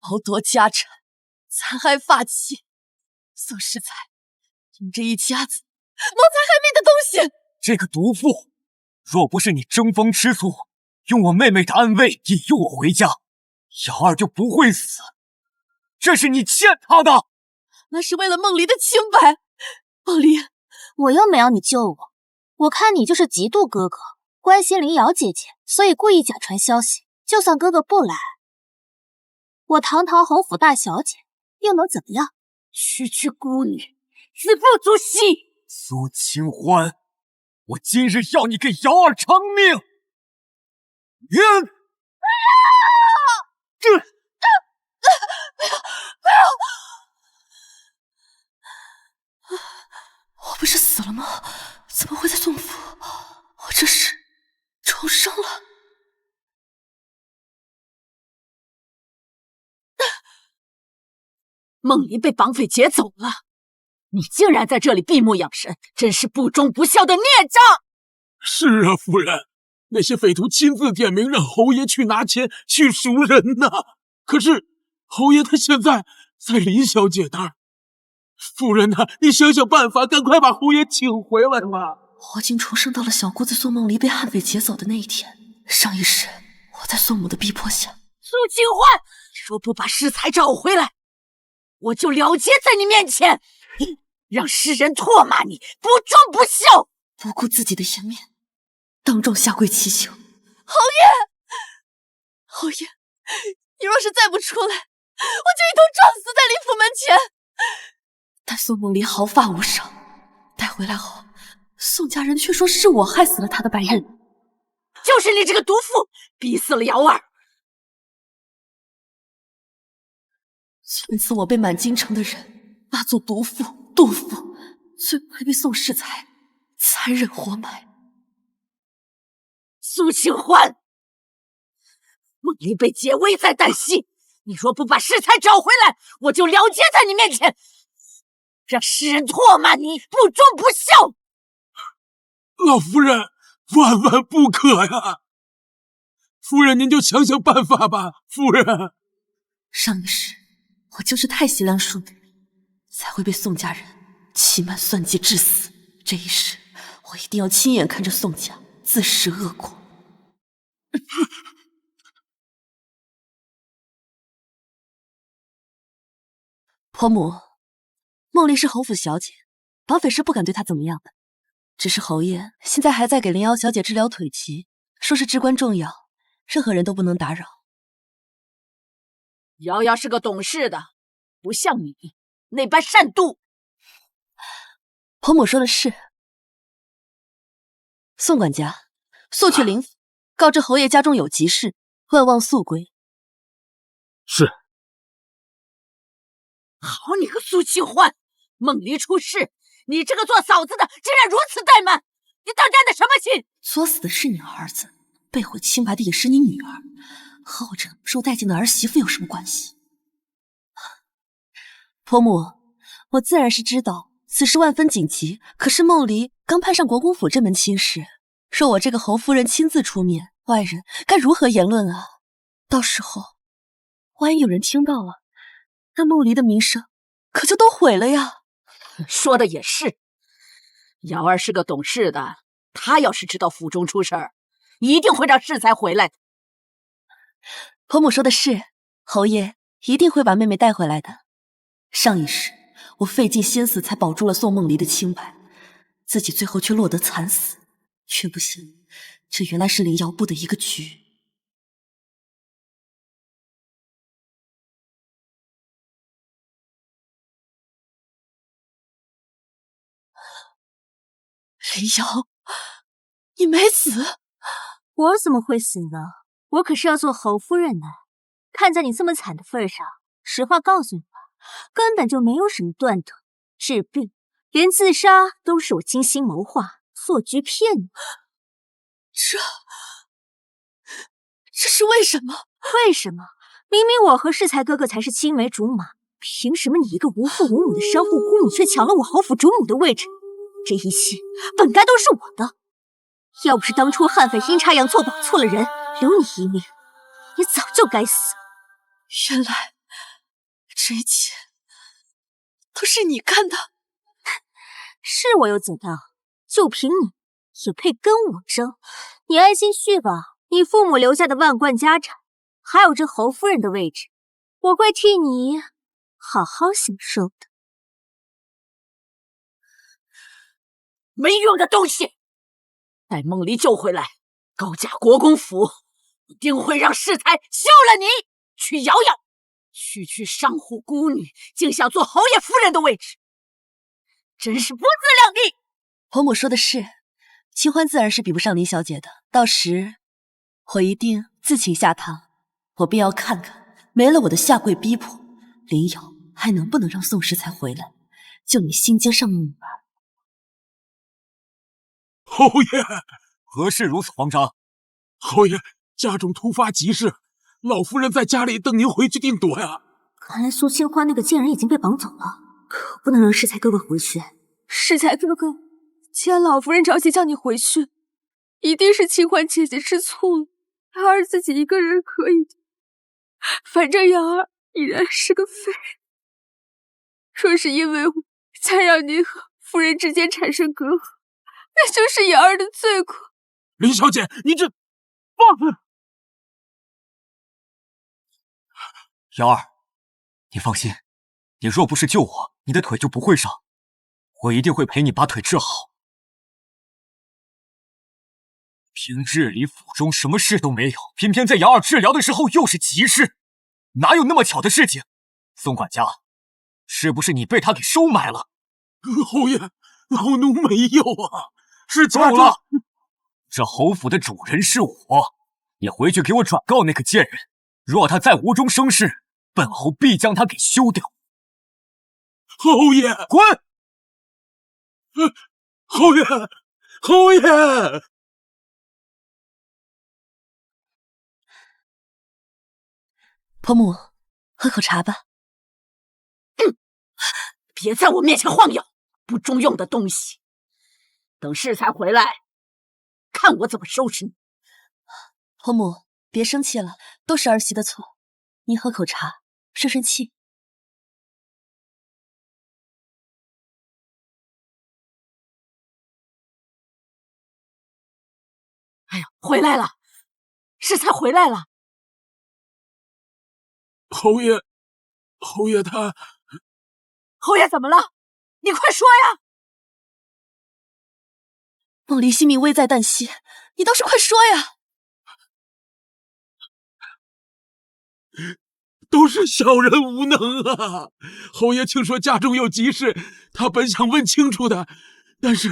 剥夺家产，残害发妻。宋世才，你们这一家子谋财害命的东西！这个毒妇，若不是你争风吃醋，用我妹妹的安危引诱我回家，瑶儿就不会死。这是你欠她的。那是为了梦离的清白。梦离，我又没要你救我，我看你就是嫉妒哥哥，关心林瑶姐姐，所以故意假传消息。就算哥哥不来，我堂堂侯府大小姐又能怎么样？区区孤女，自负足惜。苏清欢，我今日要你给瑶儿偿命！冤！不要！我不是死了吗？怎么会在宋府？我这是重生了。梦离被绑匪劫走了，你竟然在这里闭目养神，真是不忠不孝的孽障！是啊，夫人，那些匪徒亲自点名让侯爷去拿钱去赎人呢。可是侯爷他现在在林小姐那儿。夫人呐，你想想办法，赶快把侯爷请回来嘛！我竟重生到了小姑子宋梦离被悍匪劫走的那一天。上一世，我在宋母的逼迫下，苏清欢，说不把世才找回来，我就了结在你面前，让世人唾骂你不忠不孝，不顾自己的颜面，当众下跪祈求。侯爷，侯爷，你若是再不出来，我就一头撞死在李府门前。但宋梦离毫发无伤，带回来后，宋家人却说是我害死了他的白日。就是你这个毒妇，逼死了瑶儿。从此我被满京城的人骂作毒妇、妒妇，最后还被宋世才残忍活埋。苏清欢，梦离被劫危在旦夕，你若不把世才找回来，我就了结在你面前，让世人唾骂你不忠不孝。老夫人，万万不可呀！夫人，您就想想办法吧，夫人。上一世，我就是太贤良淑女，才会被宋家人欺瞒算计致死。这一世，我一定要亲眼看着宋家自食恶果。婆母，梦离是侯府小姐，绑匪是不敢对她怎么样的。只是侯爷现在还在给林瑶小姐治疗腿疾，说是至关重要，任何人都不能打扰。瑶瑶是个懂事的，不像你那般善妒。婆母说的是。宋管家，速去林府，告知侯爷家中有急事，万望速归。是。好你个苏清欢，梦离出事，你这个做嫂子的竟然如此怠慢，你当真的什么心？作死的是你儿子，被毁清白的也是你女儿，和我这个不受待见的儿媳妇有什么关系？婆母，我自然是知道此事万分紧急，可是梦离刚攀上国公府这门亲事，若我这个侯夫人亲自出面，外人该如何言论啊？到时候万一有人听到了，那梦离的名声可就都毁了呀。说的也是，瑶儿是个懂事的，她要是知道府中出事儿，一定会让世才回来的。婆母说的是，侯爷一定会把妹妹带回来的。上一世我费尽心思才保住了宋梦离的清白，自己最后却落得惨死，却不想这原来是林瑶布的一个局。林瑶，你没死？我怎么会死呢？我可是要做侯夫人的。看在你这么惨的份上，实话告诉你吧，根本就没有什么断头、治病，连自杀都是我精心谋划、做局骗你。这是为什么？为什么？明明我和世才哥哥才是青梅竹马，凭什么你一个无父无母的商户姑母却抢了我侯府主母的位置？这一切本该都是我的。要不是当初悍匪阴差阳错绑错了人，留你一命，你早就该死。原来这一切都是你干的。是我又怎样？就凭你，也配跟我争？你安心去吧，你父母留下的万贯家产，还有这侯夫人的位置，我会替你好好享受的。没用的东西！待梦离救回来，高家国公府一定会让世才休了你，去瑶瑶，区上户孤女，竟想做侯爷夫人的位置，真是不自量力！婆母说的是，清欢自然是比不上林小姐的，到时我一定自请下堂，我便要看看，没了我的下跪逼迫，林瑶还能不能让宋世才回来，就你心尖上的女儿。侯爷，何事如此慌张？侯爷，家中突发急事，老夫人在家里等您回去定夺呀。看来苏清欢那个贱人已经被绑走了，可不能让世才哥哥回去。世才哥哥，既然老夫人着急叫你回去，一定是清欢姐姐吃醋了。瑶儿自己一个人可以的，反正瑶儿已然是个废人。若是因为我才让您和夫人之间产生隔阂，那就是瑶儿的罪过。林小姐，你这放肆！瑶儿，你放心，你若不是救我，你的腿就不会伤，我一定会陪你把腿治好。平日里府中什么事都没有，偏偏在瑶儿治疗的时候又是急事，哪有那么巧的事情？宋管家，是不是你被他给收买了？侯爷，老奴没有啊，是够了！这侯府的主人是我，你回去给我转告那个贱人，若他再无中生事，本侯必将他给休掉。侯爷，滚！侯爷，侯爷！婆母，喝口茶吧。别在我面前晃悠，不中用的东西！等世才回来，看我怎么收拾你！婆母，别生气了，都是儿媳的错。您喝口茶，顺气。哎呀，回来了，世才回来了。侯爷，侯爷他……侯爷怎么了？你快说呀！梦离性命危在旦夕，你倒是快说呀！都是小人无能啊！侯爷听说家中有急事，他本想问清楚的，但是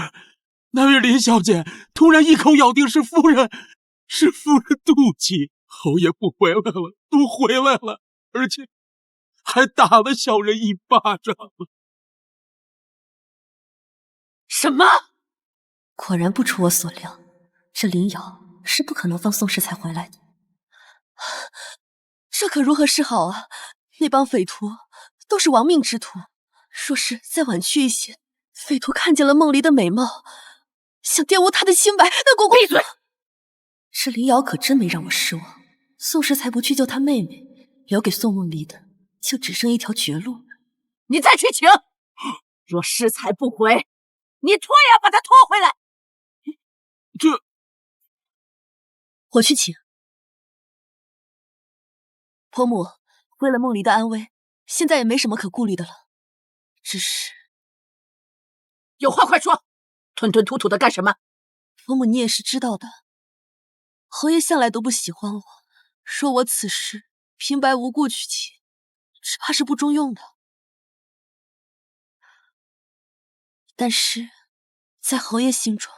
那位林小姐突然一口咬定是夫人妒忌，侯爷不回来了，而且还打了小人一巴掌。什么？果然不出我所料，这林瑶是不可能放宋世才回来的。这可如何是好啊？那帮匪徒都是亡命之徒，若是再晚去一些，匪徒看见了梦离的美貌，想玷污她的清白，那国公……闭嘴！这林瑶可真没让我失望。宋世才不去救他妹妹，留给宋梦离的就只剩一条绝路了。你再去请，若世才不回，你拖也要把他拖回来。这……我去请。婆母，为了梦离的安危，现在也没什么可顾虑的了。只是……有话快说，吞吞吐吐的干什么？婆母，你也是知道的，侯爷向来都不喜欢我，说我此时平白无故娶妻，只怕是不中用的。但是，在侯爷心中，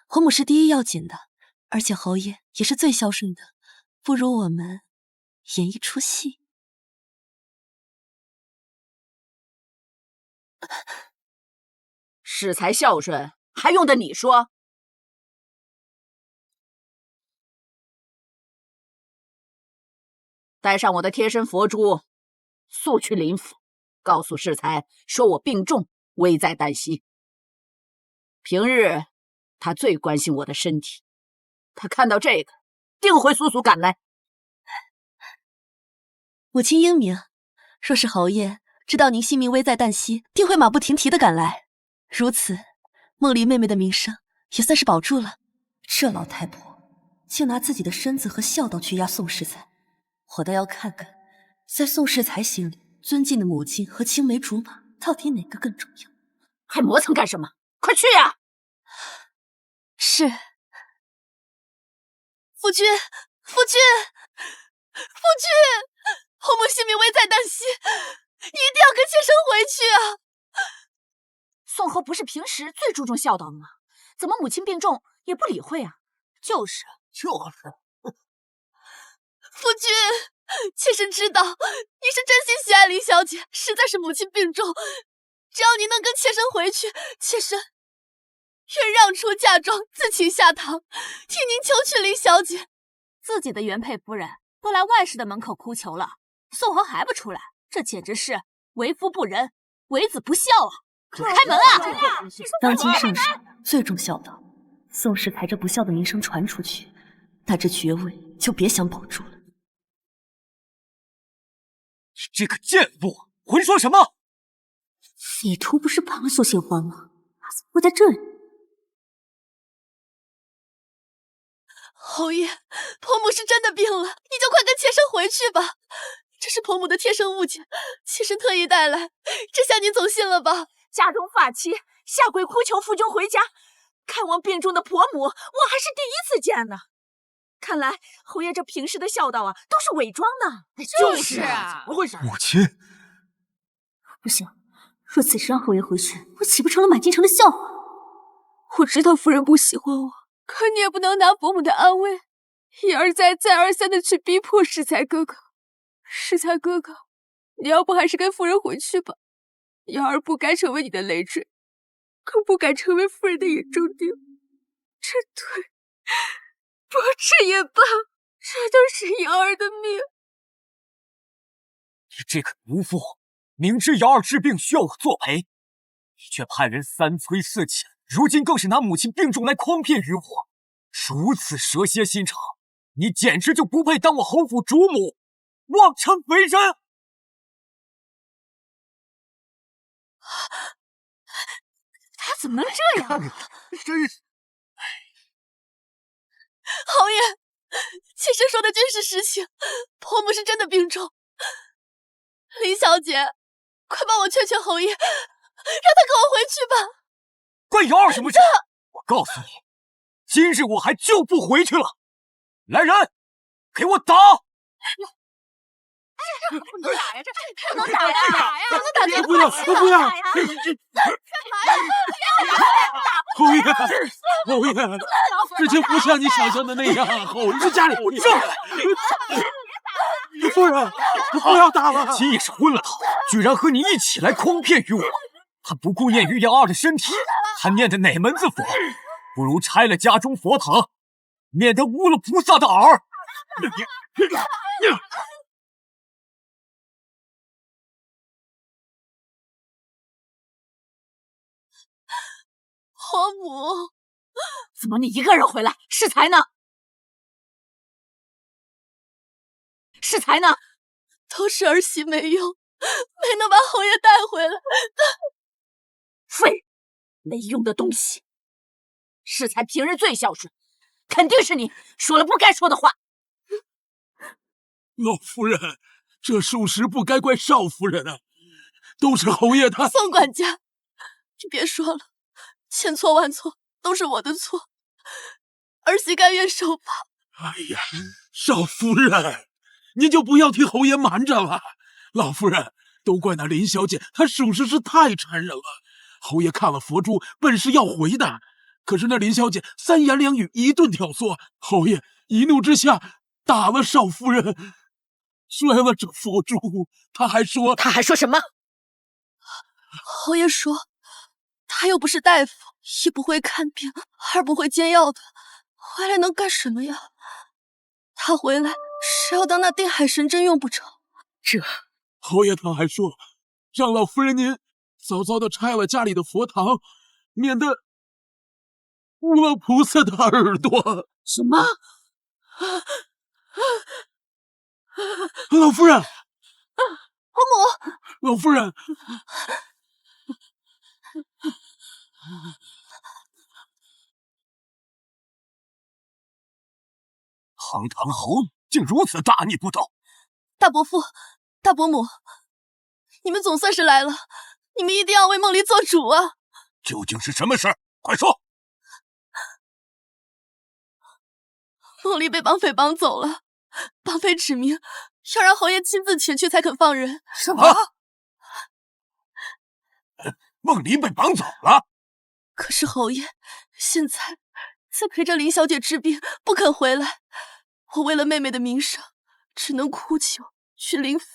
婆母是第一要紧的，而且侯爷也是最孝顺的，不如我们演一出戏。世才孝顺，还用得你说？带上我的贴身佛珠，速去林府，告诉世才说我病重，危在旦夕。平日他最关心我的身体，他看到这个，定会速速赶来。母亲英明，若是侯爷知道您性命危在旦夕，定会马不停蹄的赶来。如此，梦离妹妹的名声也算是保住了。这老太婆竟拿自己的身子和孝道去压宋世才，我倒要看看，在宋世才心里，尊敬的母亲和青梅竹马到底哪个更重要？还磨蹭干什么？快去呀！是。夫君，夫君，夫君，侯母性命危在旦夕，你一定要跟妾身回去啊！宋侯不是平时最注重孝道的吗？怎么母亲病重也不理会啊？就是。夫君，妾身知道你是真心喜爱林小姐，实在是母亲病重，只要您能跟妾身回去，妾身愿让出嫁妆，自请下堂，替您求娶林小姐。自己的原配夫人都来外室的门口哭求了，宋侯还不出来，这简直是为夫不仁，为子不孝啊！开门啊！当今盛世最重孝道，宋世才这不孝的名声传出去，那这爵位就别想保住了。你这个贱妇，混说什么？匪徒不是绑索杏花吗？怎么会在这里？侯爷，婆母是真的病了，你就快跟妾身回去吧。这是婆母的贴身物件，妾身特意带来，这下您总信了吧？家中发妻下跪哭求夫君回家，看望病重的婆母，我还是第一次见呢。看来侯爷这平时的孝道啊，都是伪装的。就是啊，怎么回事？母亲，不行，若此时让侯爷回去，我岂不成了满京城的笑话？我知道夫人不喜欢我，可你也不能拿伯母的安危，一而再再而三的去逼迫世才哥哥。世才哥哥，你要不还是跟夫人回去吧。瑶儿不该成为你的累赘，更不敢成为夫人的眼中钉。这对，驳斥也罢，这都是瑶儿的命。你这个奴妇，明知瑶儿治病需要我作陪，你却派人三催四请，如今更是拿母亲病重来诓骗于我，如此蛇蝎心肠，你简直就不配当我侯府主母，妄称为人！他怎么能这样？真是……侯爷，妾身说的均是实情，婆母是真的病重。林小姐，快帮我劝劝侯爷，让他跟我回去吧。关瑶儿什么事？我告诉你，今日我还就不回去了。来人，给我打！不能打呀！这不能打呀！不能打！不要！不要！侯爷，侯爷，事情不像你想象的那样。侯爷，家里上来！夫人，不要打了！今夜是昏了头，居然和你一起来诓骗于我。他不顾念于瑶儿的身体，还念的哪门子佛？不如拆了家中佛堂，免得污了菩萨的耳。婆母，怎么你一个人回来？世才呢？世才呢？都是儿媳没用，没能把侯爷带回来。废，没用的东西！世才平日最孝顺，肯定是你说了不该说的话。老夫人，这属实不该怪少夫人啊，都是侯爷他。宋管家，你别说了，千错万错都是我的错，儿媳甘愿受罚。哎呀，少夫人，您就不要替侯爷瞒着了。老夫人，都怪那林小姐，她属实是太残忍了。侯爷看了佛珠，本是要回的，可是那林小姐三言两语一顿挑唆，侯爷一怒之下打了少夫人，摔了这佛珠。他还说什么？侯爷说，他又不是大夫，一不会看病，二不会煎药的，回来能干什么呀？他回来是要当那定海神针用不成？这侯爷他还说，让老夫人您早早的拆了家里的佛堂，免得污了菩萨的耳朵。什么？老夫人，母，老夫人，堂堂侯女竟如此大逆不道！大伯父、大伯母，你们总算是来了，你们一定要为梦离做主啊！究竟是什么事儿？快说！梦离被绑匪绑走了，绑匪指明要让侯爷亲自前去才肯放人。什么？梦离被绑走了？可是侯爷现在在陪着林小姐治病，不肯回来。我为了妹妹的名声，只能哭求去林府。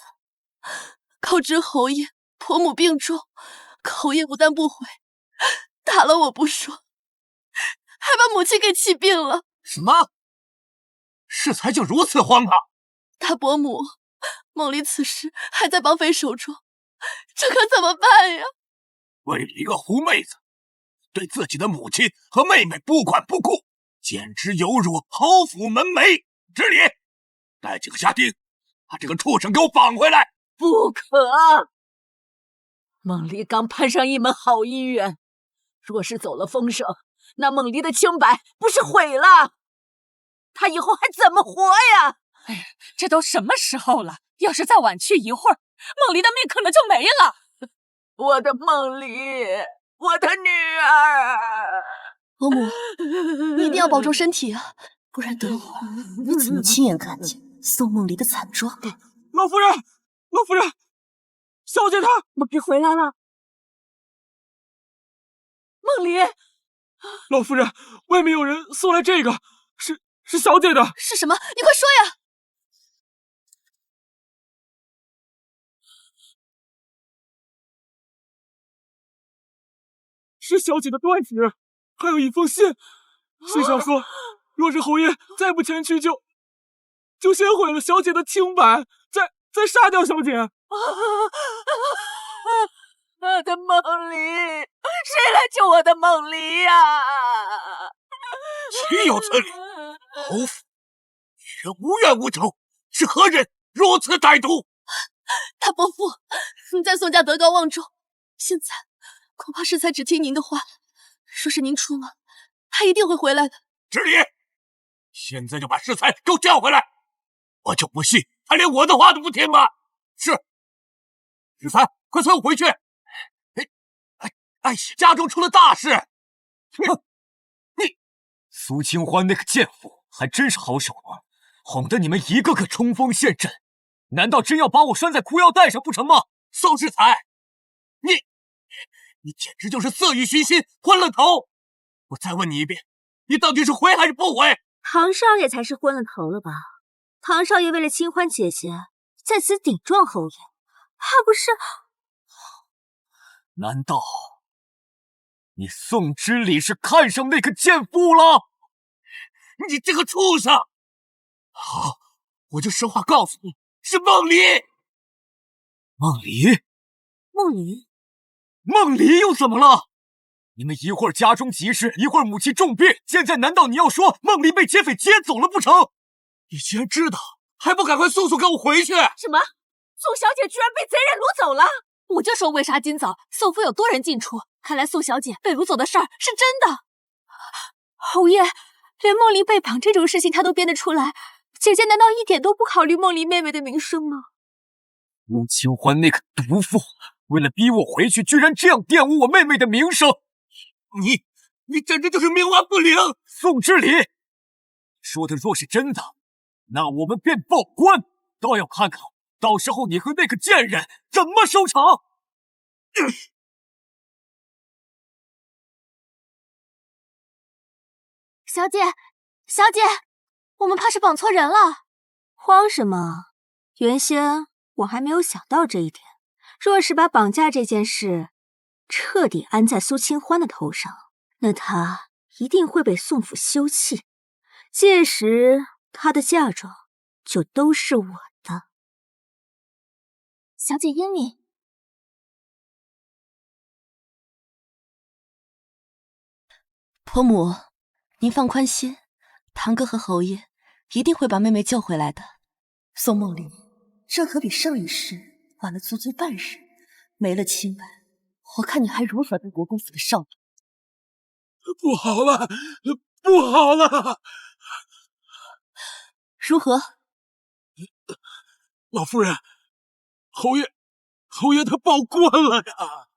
告知侯爷婆母病重，可侯爷不但不回，打了我不说，还把母亲给气病了。什么？事才竟如此荒唐！大伯母，梦离此时还在绑匪手中，这可怎么办呀？为了一个狐妹子，对自己的母亲和妹妹不管不顾，简直有辱侯府门楣！知礼，带几个家丁，把这个畜生给我绑回来！不可！梦离刚攀上一门好姻缘，若是走了风声，那梦离的清白不是毁了？他以后还怎么活呀？哎呀，这都什么时候了？要是再晚去一会儿，梦离的命可能就没了。我的梦离，我的女儿！伯母，你一定要保重身体啊，不然等会儿我怎么亲眼看见宋梦离的惨状？老夫人，老夫人，小姐她梦离回来了。梦离，老夫人，外面有人送来这个，是小姐的。是什么？你快说呀！是小姐的断指，还有一封信，信上说，若是侯爷再不前去，就先毁了小姐的清白，再杀掉小姐。我的梦离，谁来救我的梦离呀？岂有此理！侯府与人无冤无仇，是何人如此歹毒？大伯父，你在宋家德高望重，现在恐怕适才只听您的话。说是您出门，他一定会回来的。知礼！现在就把适才给我叫回来！我就不信他连我的话都不听了。是。适才，快随我回去！家中出了大事！哼！你苏清欢那个贱妇还真是好手段，哄得你们一个个冲锋陷阵，难道真要把我拴在裤腰带上不成吗？宋适才，你简直就是色欲熏心，昏了头！我再问你一遍，你到底是回还是不回？唐少爷才是昏了头了吧？唐少爷为了清欢姐姐，在此顶撞侯爷，还不是？难道你宋之礼是看上那个贱妇了？你这个畜生！好，我就实话告诉你，是梦离。梦离？梦离？梦离又怎么了？你们一会儿家中急事，一会儿母亲重病，现在难道你要说梦离被劫匪接走了不成？你既然知道，还不赶快速速跟我回去！什么？宋小姐居然被贼人掳走了？我就说为啥今早宋府有多人进出，看来宋小姐被掳走的事儿是真的。侯爷，连梦离被绑这种事情他都编得出来，姐姐难道一点都不考虑梦离妹妹的名声吗？陆清欢那个毒妇，为了逼我回去，居然这样玷污我妹妹的名声！你简直就是冥顽不灵！宋之礼，说的若是真的，那我们便报官，倒要看看到时候你和那个贱人怎么收场！小姐，小姐，我们怕是绑错人了。慌什么？原先我还没有想到这一点。若是把绑架这件事彻底安在苏清欢的头上，那她一定会被宋府休弃，届时她的嫁妆就都是我的。小姐英明。婆母，您放宽心，堂哥和侯爷一定会把妹妹救回来的。宋梦离，这可比上一世晚了足足半日，没了清白，我看你还如何当国公府的少爷？不好了，不好了！如何？老夫人，侯爷他报官了呀！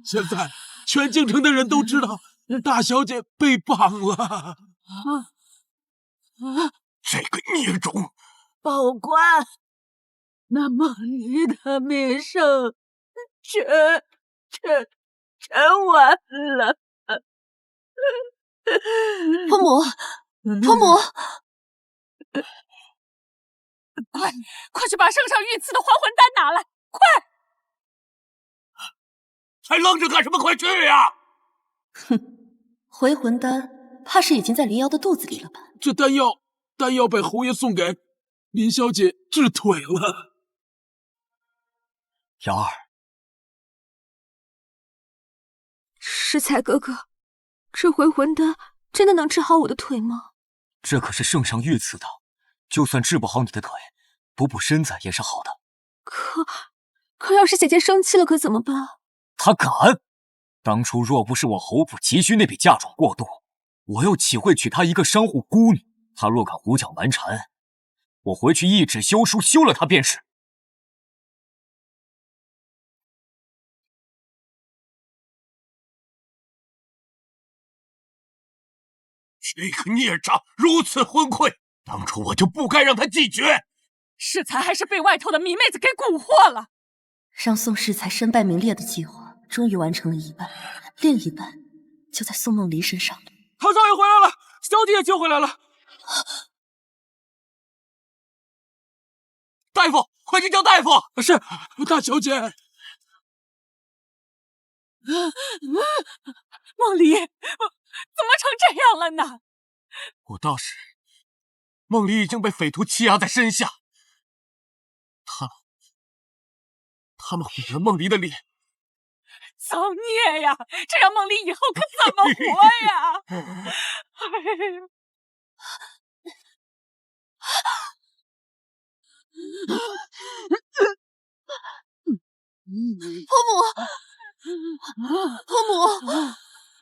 现在全京城的人都知道大小姐被绑了。这个孽种！报官，那梦离的名声全完了。婆母，婆母，快去把圣上御赐的还魂丹拿来！快！还愣着干什么？快去呀！哼，回魂丹怕是已经在林瑶的肚子里了吧？这丹药被侯爷送给林小姐治腿了。瑶儿，世才哥哥，这回魂丹真的能治好我的腿吗？这可是圣上御赐的，就算治不好你的腿，补补身子也是好的。可要是姐姐生气了，可怎么办？他敢！当初若不是我侯府急需那笔嫁妆过渡，我又岂会娶她一个商户孤女？她若敢胡搅蛮缠，我回去一纸休书休了她便是。这个孽障如此昏聩，当初我就不该让他拒绝。世才还是被外头的迷妹子给蛊惑了。让宋世才身败名裂的计划终于完成了一半，另一半就在宋梦离身上了。唐少爷回来了，小姐也救回来了。大夫，快去叫大夫！是，大小姐。梦离，怎么成这样了呢？我倒是，梦离已经被匪徒欺压在身下，他们毁了梦离的脸。造孽呀！这让梦离以后可怎么活呀？婆母，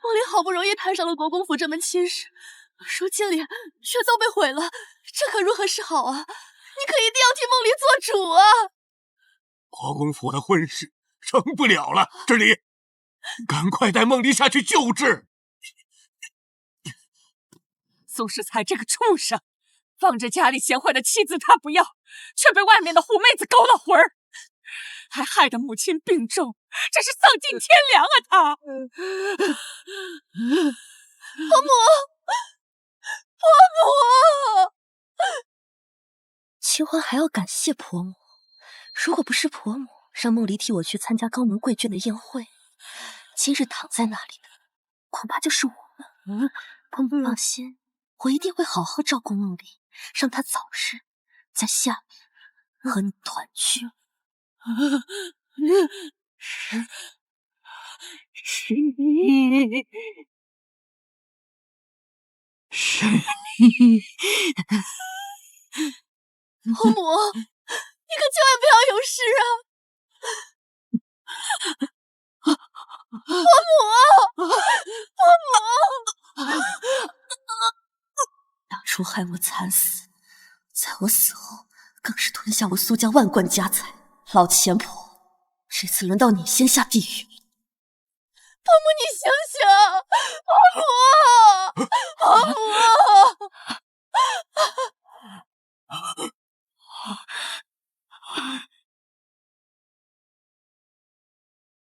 梦离好不容易摊上了国公府这门亲事，如今脸却遭被毁了，这可如何是好啊？你可一定要替梦离做主啊！国公府的婚事成不了了，这里赶快带梦离下去救治。宋世才这个畜生，放着家里贤惠的妻子他不要，却被外面的狐妹子勾了魂儿，还害得母亲病重，真是丧尽天良啊！他，婆母，秦欢还要感谢婆母，如果不是婆母让梦离替我去参加高门贵眷的宴会，今日躺在那里的恐怕就是我了。婆母放心，我一定会好好照顾梦离，让她早日在下面和你团聚。是你，婆母，你可千万不要有事啊！婆母，当初害我惨死，在我死后更是吞下我苏家万贯家财。老钱婆，这次轮到你先下地狱。婆母，你醒醒！婆母，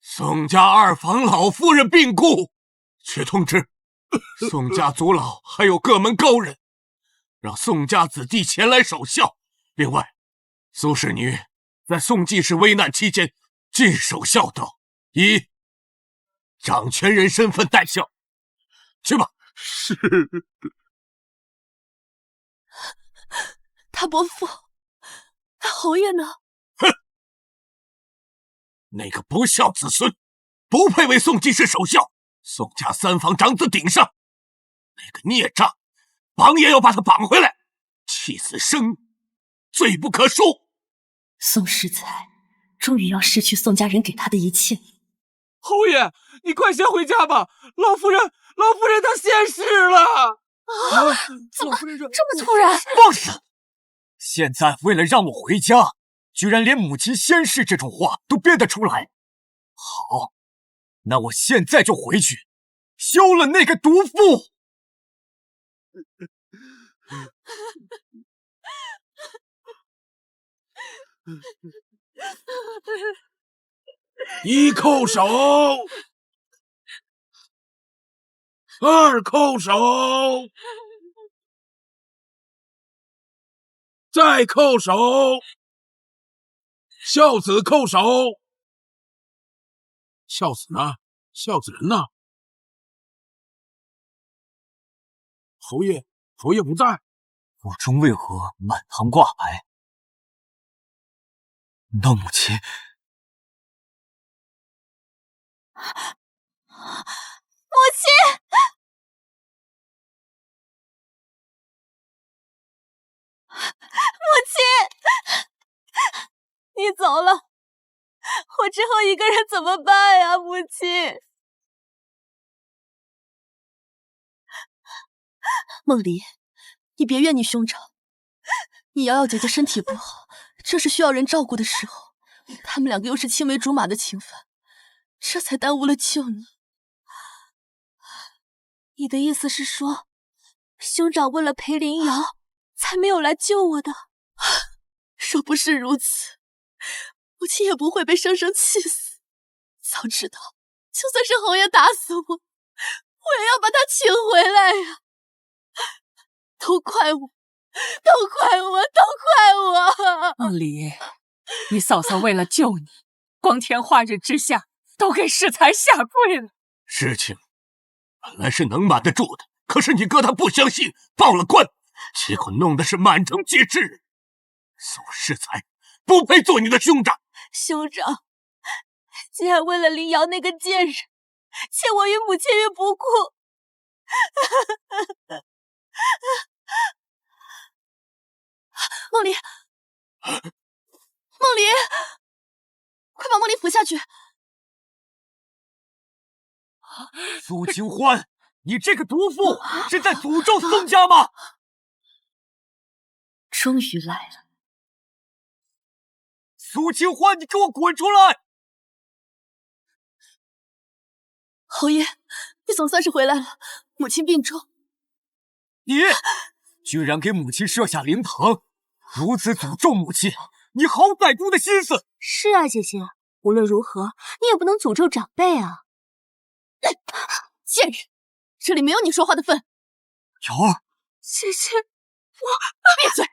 宋家二房老夫人病故，去通知宋家族老还有各门高人，让宋家子弟前来守孝。另外，苏氏女在宋继氏危难期间尽守孝道，以掌权人身份带孝。去吧。是。他伯父，他侯爷呢？哼，那个不孝子孙，不配为宋继氏守孝。宋家三房长子顶上，那个孽障，绑也要把他绑回来，气死生，罪不可恕。宋世才终于要失去宋家人给他的一切。侯爷，你快先回家吧，老夫人她现世了！怎么这么突然？放肆！现在为了让我回家，居然连母亲仙逝这种话都编得出来。好，那我现在就回去，休了那个毒妇！一叩首，二叩首，再叩首，孝子叩首。孝子呢？孝子人呢？侯爷不在。府中为何满堂挂牌？那母亲……母亲！母亲！你走了，我之后一个人怎么办呀，母亲？梦离，你别怨你兄长。你瑶瑶姐姐身体不好，这是需要人照顾的时候，他们两个又是青梅竹马的情分，这才耽误了救你。你的意思是说，兄长为了陪林瑶，才没有来救我的？若不是如此，母亲也不会被生生气死。早知道，就算是侯爷打死我，我也要把他请回来呀！都怪我，都怪我，都怪我！梦离，你嫂嫂为了救你，光天化日之下都给适才下跪了。事情本来是能瞒得住的，可是你哥他不相信，报了官，结果弄的是满城皆知。宋适才不配做你的兄长。兄长，竟然为了林瑶那个贱人，弃我与母亲于不顾。梦离，梦离，快把梦离扶下去！苏清欢，你这个毒妇，是在诅咒宋家吗？终于来了。苏清欢，你给我滚出来！侯爷，你总算是回来了。母亲病重，你居然给母亲设下灵堂，如此诅咒母亲，你好歹毒的心思！是啊，姐姐，无论如何，你也不能诅咒长辈啊！贱人，这里没有你说话的份。瑶儿，姐姐，我闭嘴！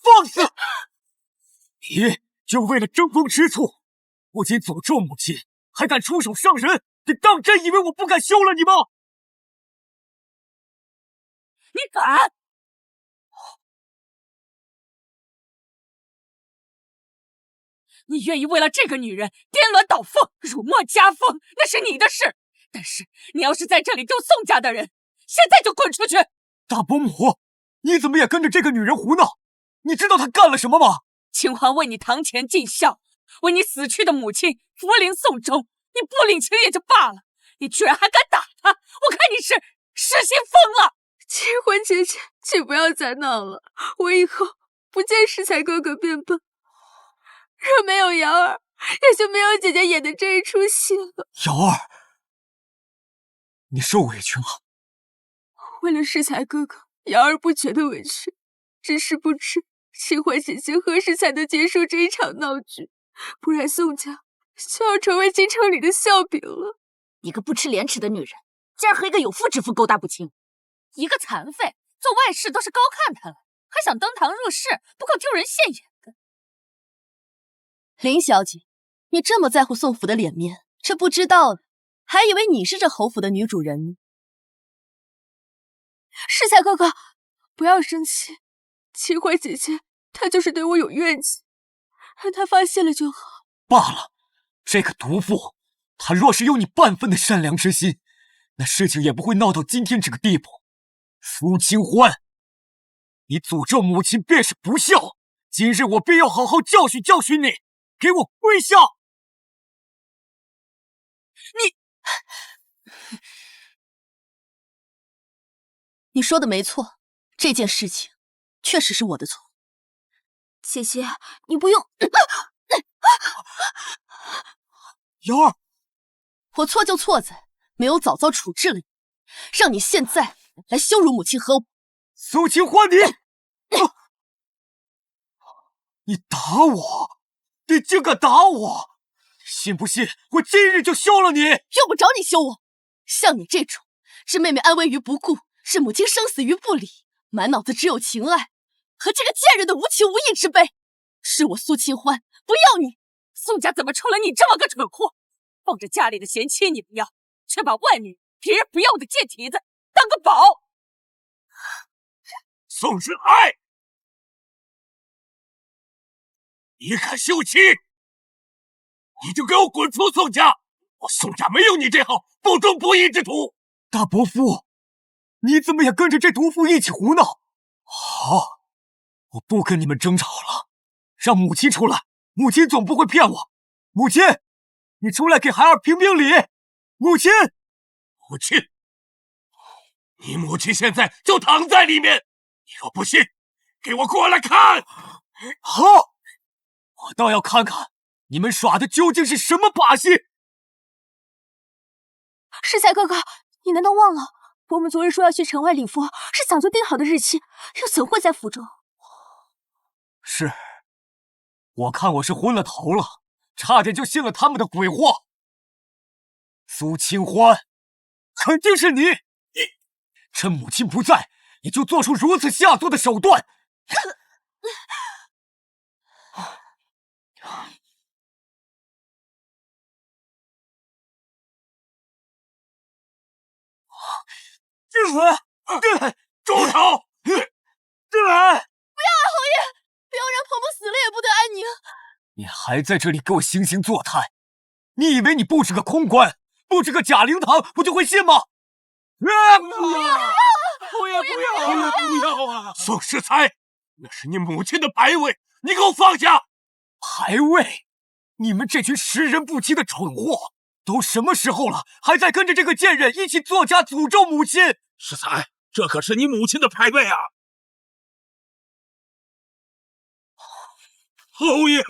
放肆！你就为了争风吃醋，不仅诅咒母亲，还敢出手伤人！你当真以为我不敢休了你吗？你敢！你愿意为了这个女人颠鸾倒凤、辱没家风，那是你的事。但是你要是在这里救宋家的人，现在就滚出去！大伯母，你怎么也跟着这个女人胡闹？你知道她干了什么吗？清欢为你堂前尽孝，为你死去的母亲扶灵送终，你不领情也就罢了，你居然还敢打她！我看你是失心疯了！清欢姐姐，请不要再闹了，我以后不见适才哥哥便罢。若没有瑶儿，也就没有姐姐演的这一出戏了。瑶儿，你受委屈了。为了适才哥哥，瑶儿不觉得委屈，只是不知清欢姐姐何时才能结束这一场闹剧，不然宋家就要成为京城里的笑柄了。一个不知廉耻的女人，竟然和一个有妇之夫勾搭不清，一个残废做外事都是高看她了，还想登堂入室，不够丢人现眼的。林小姐，你这么在乎宋府的脸面，这不知道的还以为你是这侯府的女主人呢。适才哥哥，不要生气，清欢姐姐她就是对我有怨气，让她发现了就好。罢了，这个毒妇，她若是有你半分的善良之心，那事情也不会闹到今天这个地步。苏清欢，你诅咒母亲便是不孝，今日我便要好好教训教训你，给我跪下！你说的没错，这件事情确实是我的错。姐姐，你不用。瑶儿，我错就错在没有早早处置了你，让你现在来羞辱母亲和我。苏清欢，你打我！你竟敢打我！信不信我今日就休了你？用不着你休我。像你这种置妹妹安危于不顾，置母亲生死于不理，满脑子只有情爱和这个贱人的无情无义之辈，是我苏清欢不要你。苏家怎么出了你这么个蠢货？放着家里的贤妻你不要，却把外女别人不要的贱蹄子当个宝。宋世爱，你敢休妻，你就给我滚出宋家！我宋家没有你这号不忠不义之徒。大伯父，你怎么也跟着这毒妇一起胡闹？好，我不跟你们争吵了，让母亲出来。母亲总不会骗我。母亲，你出来给孩儿评评理。母亲，母亲，你母亲现在就躺在里面，你若不信，给我过来看。好，我倒要看看你们耍的究竟是什么把戏。世才哥哥，你难道忘了伯母昨日说要去城外礼佛，是早就定好的日期，又怎会在府中？是，我看我是昏了头了，差点就信了他们的鬼话。苏清欢，肯定是你！趁母亲不在，你就做出如此下作的手段。住手！不要啊，侯爷！不要让婆婆死了也不得安宁。你还在这里给我惺惺作态？你以为你布置个空棺，布置个假灵堂，我就会信吗？不要！侯爷不要！侯爷不要啊！宋世才，那是你母亲的牌位，你给我放下！牌位？你们这群识人不清的蠢货，都什么时候了，还在跟着这个贱人一起作假诅咒母亲？世才，这可是你母亲的牌位啊！侯爷，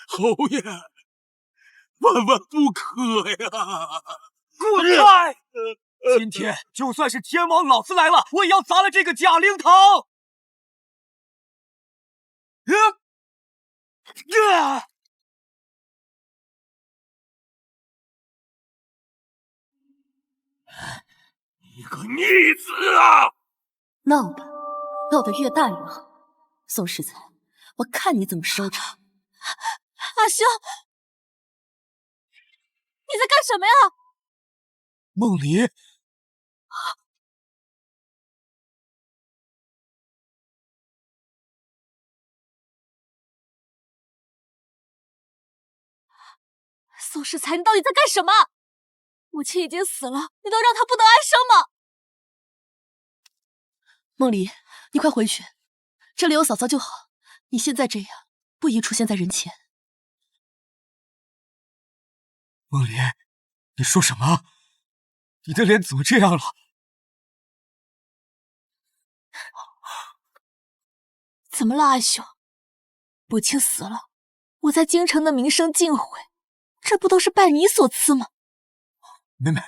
侯爷，万万不可呀！滚开！今天就算是天王老子来了，我也要砸了这个假灵堂！你个逆子啊！闹吧，闹得越大越好。宋世才，我看你怎么收场！阿兄，你在干什么呀？梦离，宋世才，你到底在干什么？母亲已经死了，你都让她不得安生吗？梦离，你快回去，这里有嫂嫂就好。你现在这样，不宜出现在人前。梦离，你说什么？你的脸怎么这样了？怎么了，阿兄？母亲死了，我在京城的名声尽毁，这不都是拜你所赐吗？妹妹，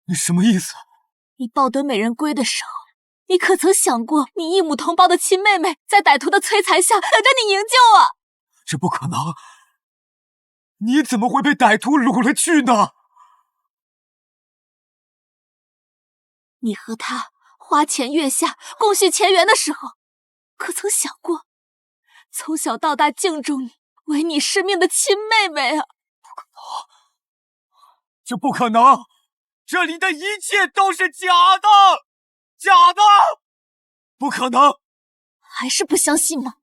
你什么意思？你抱得美人归的时候，你可曾想过，你异母同胞的亲妹妹在歹徒的摧残下等着你营救啊？这不可能！你怎么会被歹徒掳了去呢？你和他花前月下共续前缘的时候，可曾想过，从小到大敬重你、为你是命的亲妹妹啊？这不可能！这里的一切都是假的，假的，不可能！还是不相信吗？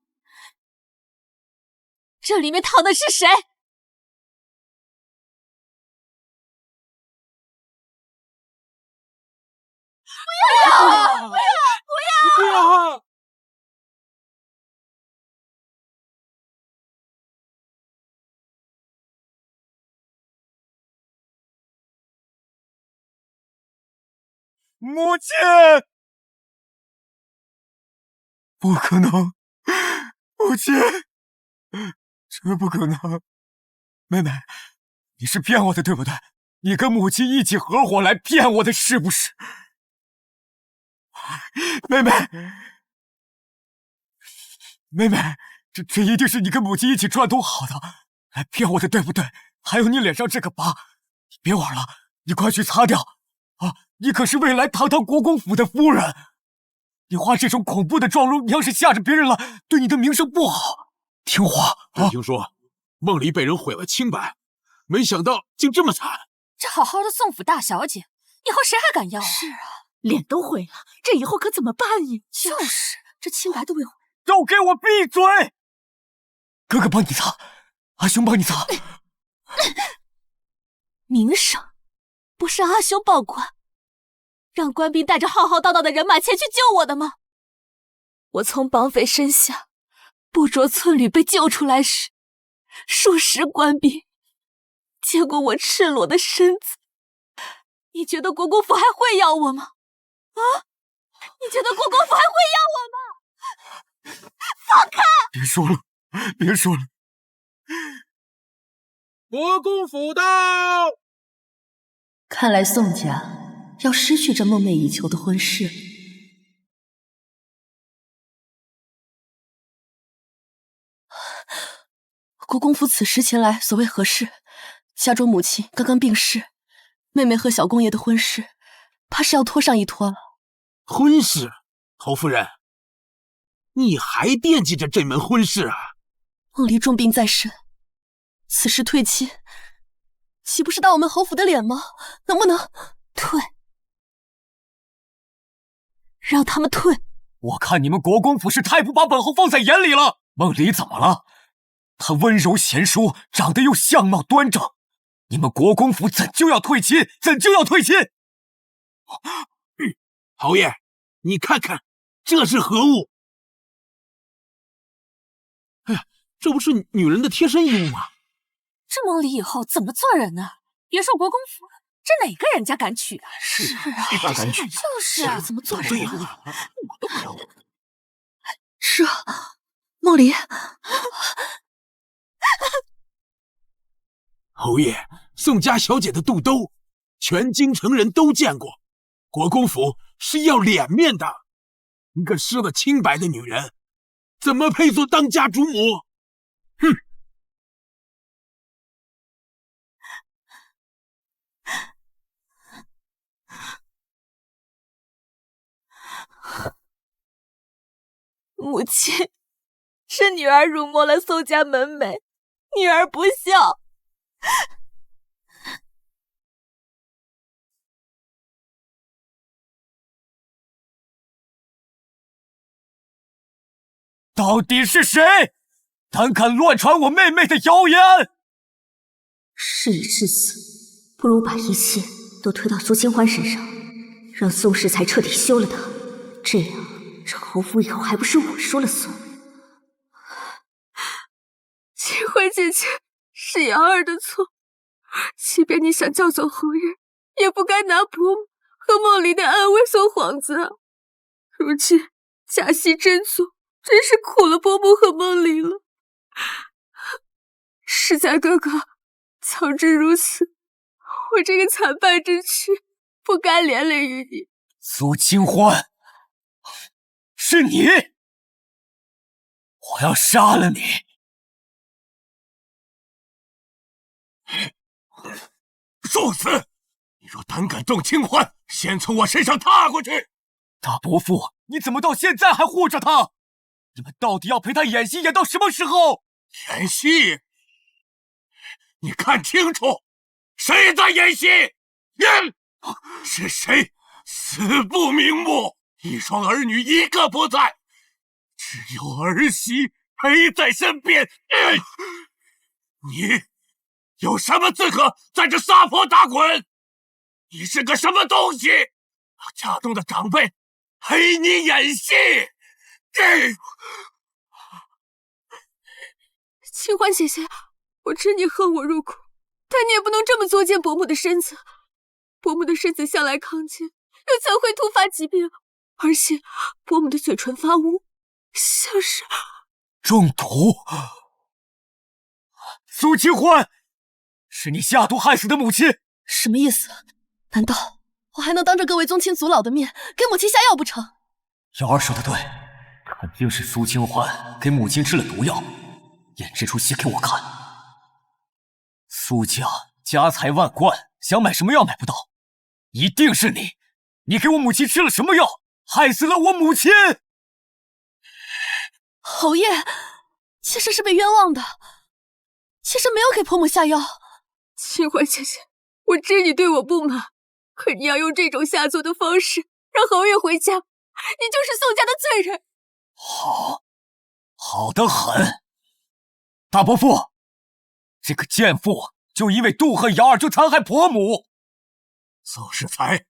这里面躺的是谁？不要啊！不要！不要啊！母亲！不可能，母亲，这不可能！妹妹，你是骗我的，对不对？你跟母亲一起合伙来骗我的，是不是？妹妹，妹妹，这一定是你跟母亲一起串通好的，来骗我的，对不对？还有你脸上这个疤，你别玩了，你快去擦掉啊！你可是未来堂堂国公府的夫人，你化这种恐怖的妆容，你要是吓着别人了，对你的名声不好。听话啊！听说梦里被人毁了清白，没想到竟这么惨。这好好的宋府大小姐，以后谁还敢要啊？是啊，脸都毁了，这以后可怎么办呀？就是这清白都被毁。都给我闭嘴！哥哥帮你擦，阿兄帮你擦。名声不是阿兄保管，让官兵带着浩浩荡荡的人马前去救我的吗？我从绑匪身下不着寸缕被救出来时，数十官兵见过我赤裸的身子，你觉得国公府还会要我吗？啊？你觉得国公府还会要我吗？放开！别说了，别说了。国公府到！看来宋家要失去这梦寐以求的婚事。国公府此时前来，所谓何事？家中母亲刚刚病逝，妹妹和小公爷的婚事，怕是要拖上一拖了。婚事，侯夫人，你还惦记着这门婚事啊？梦离重病在身，此时退亲，岂不是打我们侯府的脸吗？能不能退？让他们退！我看你们国公府是太不把本侯放在眼里了。梦离怎么了？她温柔贤淑，长得又相貌端正，你们国公府怎就要退亲？怎就要退亲？侯爷，你看看，这是何物？哎呀，这不是女人的贴身衣物吗？这梦离以后怎么做人呢？别说国公府，这哪个人家敢娶啊？是啊，哪敢娶？就是啊，怎么做人啊？我都不知道。是啊，梦离。侯爷，宋家小姐的肚兜，全京城人都见过。国公府是要脸面的，一个失了清白的女人，怎么配做当家主母？哼！母亲，是女儿辱没了宋家门楣，女儿不孝。到底是谁胆敢乱传我妹妹的谣言？事已至此，不如把一切都推到苏清欢身上，让宋氏才彻底休了她。这样，这侯府以后还不是我说了算？清欢姐姐，是瑶儿的错，即便你想叫走侯爷，也不该拿伯母和梦离的安危做幌子啊！如今假戏真做，真是苦了伯母和梦离了。世家哥哥，早知如此，我这个惨败之躯不该连累于你。苏清欢，是你！我要杀了你！受死！你若胆敢动清欢，先从我身上踏过去！大伯父，你怎么到现在还护着他？你们到底要陪他演戏演到什么时候？演戏？你看清楚，谁在演戏？演是谁？死不瞑目！一双儿女一个不在，只有儿媳陪在身边。你有什么资格在这撒泼打滚？你是个什么东西？家中的长辈陪你演戏？清欢姐姐，我知你恨我入骨，但你也不能这么作践伯母的身子。伯母的身子向来康健，又怎会突发疾病？而且伯母的嘴唇发乌，像是中毒。苏清欢，是你下毒害死的母亲？什么意思？难道我还能当着各位宗亲祖老的面给母亲下药不成？瑶儿说的对，肯定是苏清欢给母亲吃了毒药，演这出戏给我看。苏家家财万贯，想买什么药买不到，一定是你！你给我母亲吃了什么药，害死了我母亲？侯爷，妾身是被冤枉的，妾身没有给婆母下药。清欢姐姐，我知你对我不满，可你要用这种下作的方式让侯爷回家，你就是宋家的罪人。好得很。大伯父，这个贱妇就因为妒恨瑶儿就残害婆母。宋世才，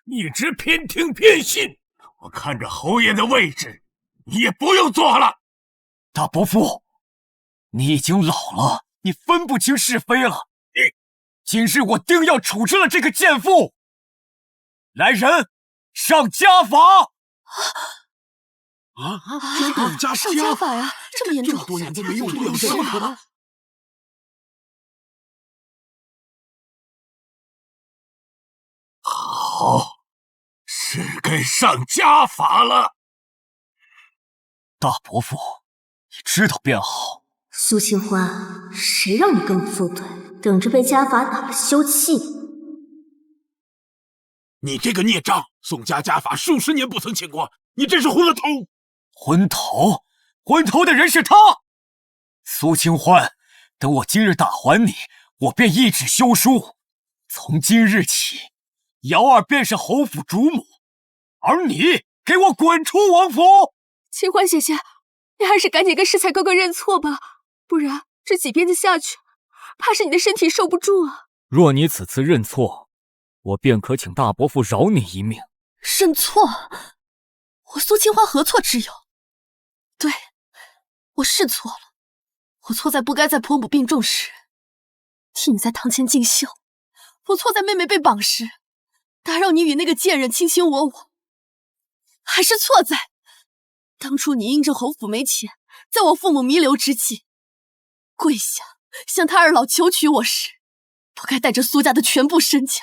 一直偏听偏信，我看着侯爷的位置，你也不用做了。大伯父，你已经老了，你分不清是非了。今日我定要处置了这个贱妇。来人，上家法！真的加上家法呀，这么严重？这么多年都没用过，有什么可能？好，是该上家法了。大伯父，你知道便好。苏清欢，谁让你跟我作对，等着被家法打了休气？你这个孽障，宋家家法数十年不曾请过，你真是昏了头！昏头？昏头的人是他。苏清欢，等我今日打还你，我便一纸休书，从今日起，瑶儿便是侯府主母，而你给我滚出王府！清欢姐姐，你还是赶紧跟世才哥哥认错吧，不然这几鞭子下去，怕是你的身体受不住啊。若你此次认错，我便可请大伯父饶你一命。认错？我苏清欢何错之有？对，我是错了，我错在不该在婆母病重时替你在堂前尽孝，我错在妹妹被绑时打扰你与那个贱人卿卿我我，还是错在当初你因着侯府没钱，在我父母弥留之际跪下向他二老求娶我时，不该带着苏家的全部身家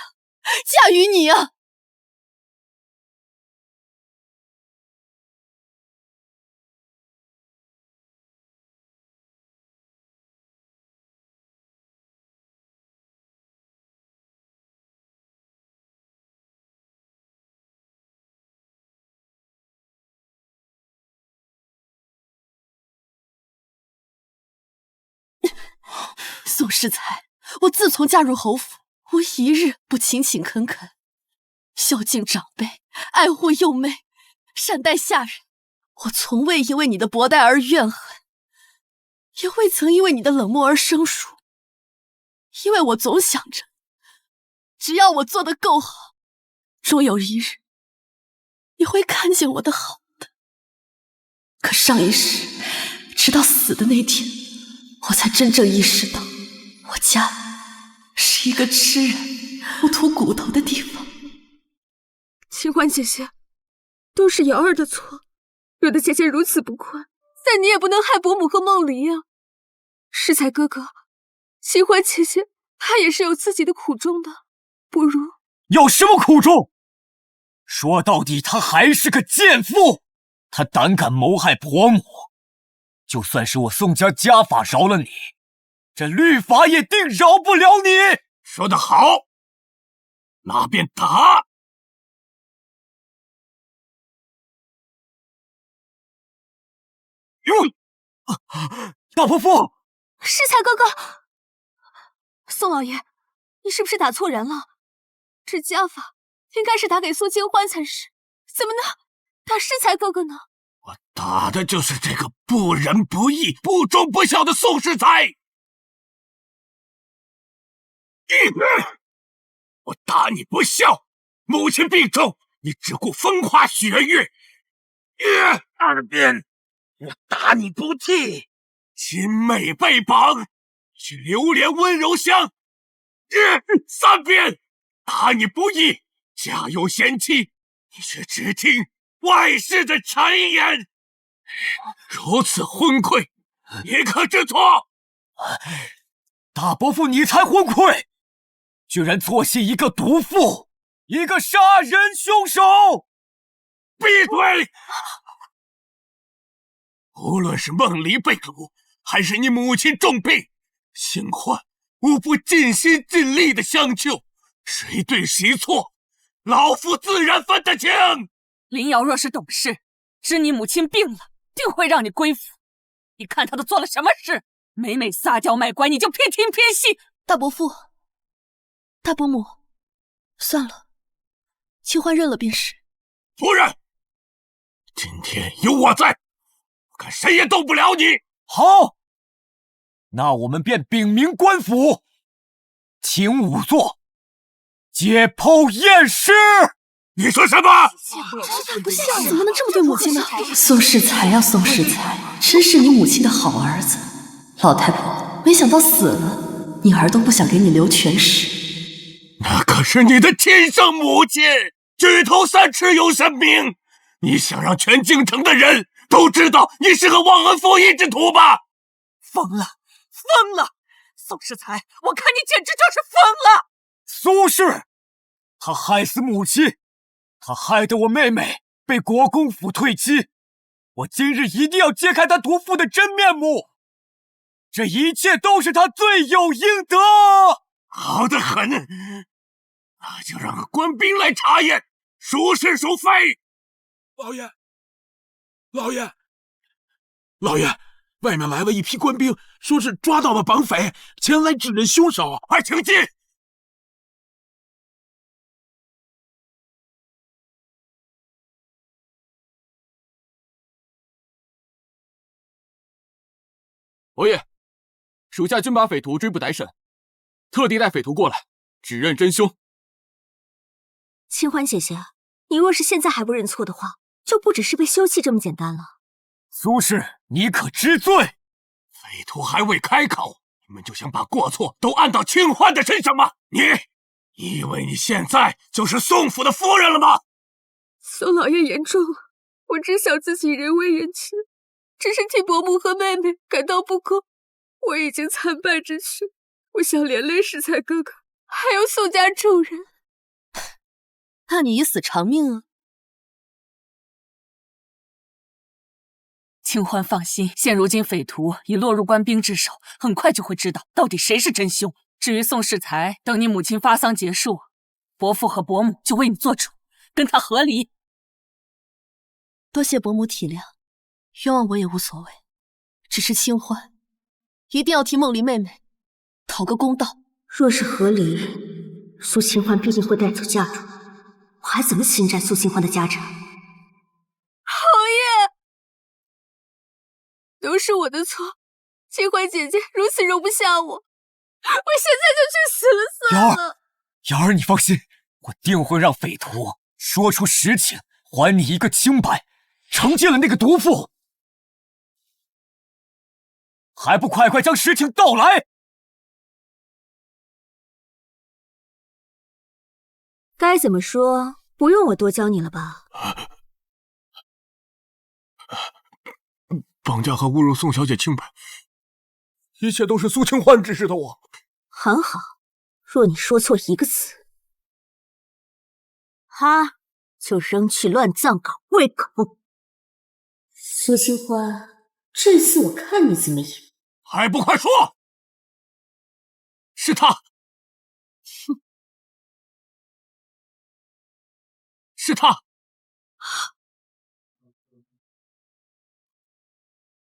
嫁与你啊！宋世才，我自从嫁入侯府，我一日不勤勤恳恳，孝敬长辈，爱护幼妹，善待下人。我从未因为你的薄待而怨恨，也未曾因为你的冷漠而生疏。因为我总想着，只要我做得够好，终有一日，你会看见我的好的。可上一世，直到死的那天，我才真正意识到，我家是一个吃人不吐骨头的地方。清欢姐姐，都是瑶儿的错，惹得姐姐如此不快，但你也不能害伯母和梦离啊。世才哥哥，清欢姐姐她也是有自己的苦衷的，不如……有什么苦衷？说到底，她还是个贱妇，她胆敢谋害婆母，就算是我宋家家法饶了你，这律法也定饶不了你。说得好，那便打。大伯父，世才哥哥，宋老爷，你是不是打错人了？这家法应该是打给苏清欢才是，怎么能打世才哥哥呢？我打的就是这个不仁不义、不忠不孝的宋世才。我打你不孝，母亲病重，你只顾风花雪月。二鞭，我打你不替，亲妹被绑，去流连温柔乡。三鞭，打你不义，家有贤妻，你却只听外室的谗言，如此昏聩，你可知错？大伯父，你才昏聩，居然做戏一个毒妇，一个杀人凶手！闭嘴！无论是梦离被掳，还是你母亲重病，幸欢无不尽心尽力的相救，谁对谁错，老夫自然分得清。林瑶若是懂事，知你母亲病了，定会让你归府。你看她都做了什么事？每每撒娇卖乖，你就偏听偏信。大伯父，大伯母，算了，清欢认了便是。夫人，今天有我在，我看谁也动不了你。好，那我们便禀明官府，请仵作解剖验尸。你说什么？怎么能这么对母亲呢？宋世才呀，宋世才，真是你母亲的好儿子。老太婆，没想到死了，你儿都不想给你留全尸。那可是你的亲生母亲，举头三尺有神明。你想让全京城的人都知道你是个忘恩负义之徒吧？疯了，疯了！宋世才，我看你简直就是疯了！苏氏，他害死母亲，他害得我妹妹被国公府退妻，我今日一定要揭开他毒妇的真面目，这一切都是他罪有应得。好得很，那就让官兵来查验，孰是孰非。老爷，老爷，老爷，外面来了一批官兵，说是抓到了绑匪，前来指认凶手。快请进。王爷，属下均把匪徒追捕逮审，特地带匪徒过来指认真凶。清欢姐姐，你若是现在还不认错的话，就不只是被休弃这么简单了。苏氏，你可知罪？匪徒还未开口，你们就想把过错都按到清欢的身上吗？你以为你现在就是宋府的夫人了吗？宋老爷言重了，我只想自己人为人亲，只是替伯母和妹妹感到不公。我已经参拜之躯，我想连累世才哥哥，还有宋家众人。那你以死偿命啊！清欢放心，现如今匪徒已落入官兵之手，很快就会知道到底谁是真凶。至于宋世才，等你母亲发丧结束，伯父和伯母就为你做主，跟他和离。多谢伯母体谅，冤枉我也无所谓，只是清欢一定要替梦离妹妹讨个公道。若是和离，苏清欢必定会带走家主，我还怎么侵占苏清欢的家产？侯爷，都是我的错，清欢姐姐如此容不下我，我现在就去死了算了。瑶儿，你放心，我定会让匪徒说出实情，还你一个清白，惩戒了那个毒妇。还不快快将实情道来！该怎么说，不用我多教你了吧？绑架和侮辱宋小姐清白，一切都是苏清欢指使的我。很好，若你说错一个字，他就扔去乱葬岗喂狗。苏清欢，这次我看你怎么赢！还不快说！是他，哼，是他。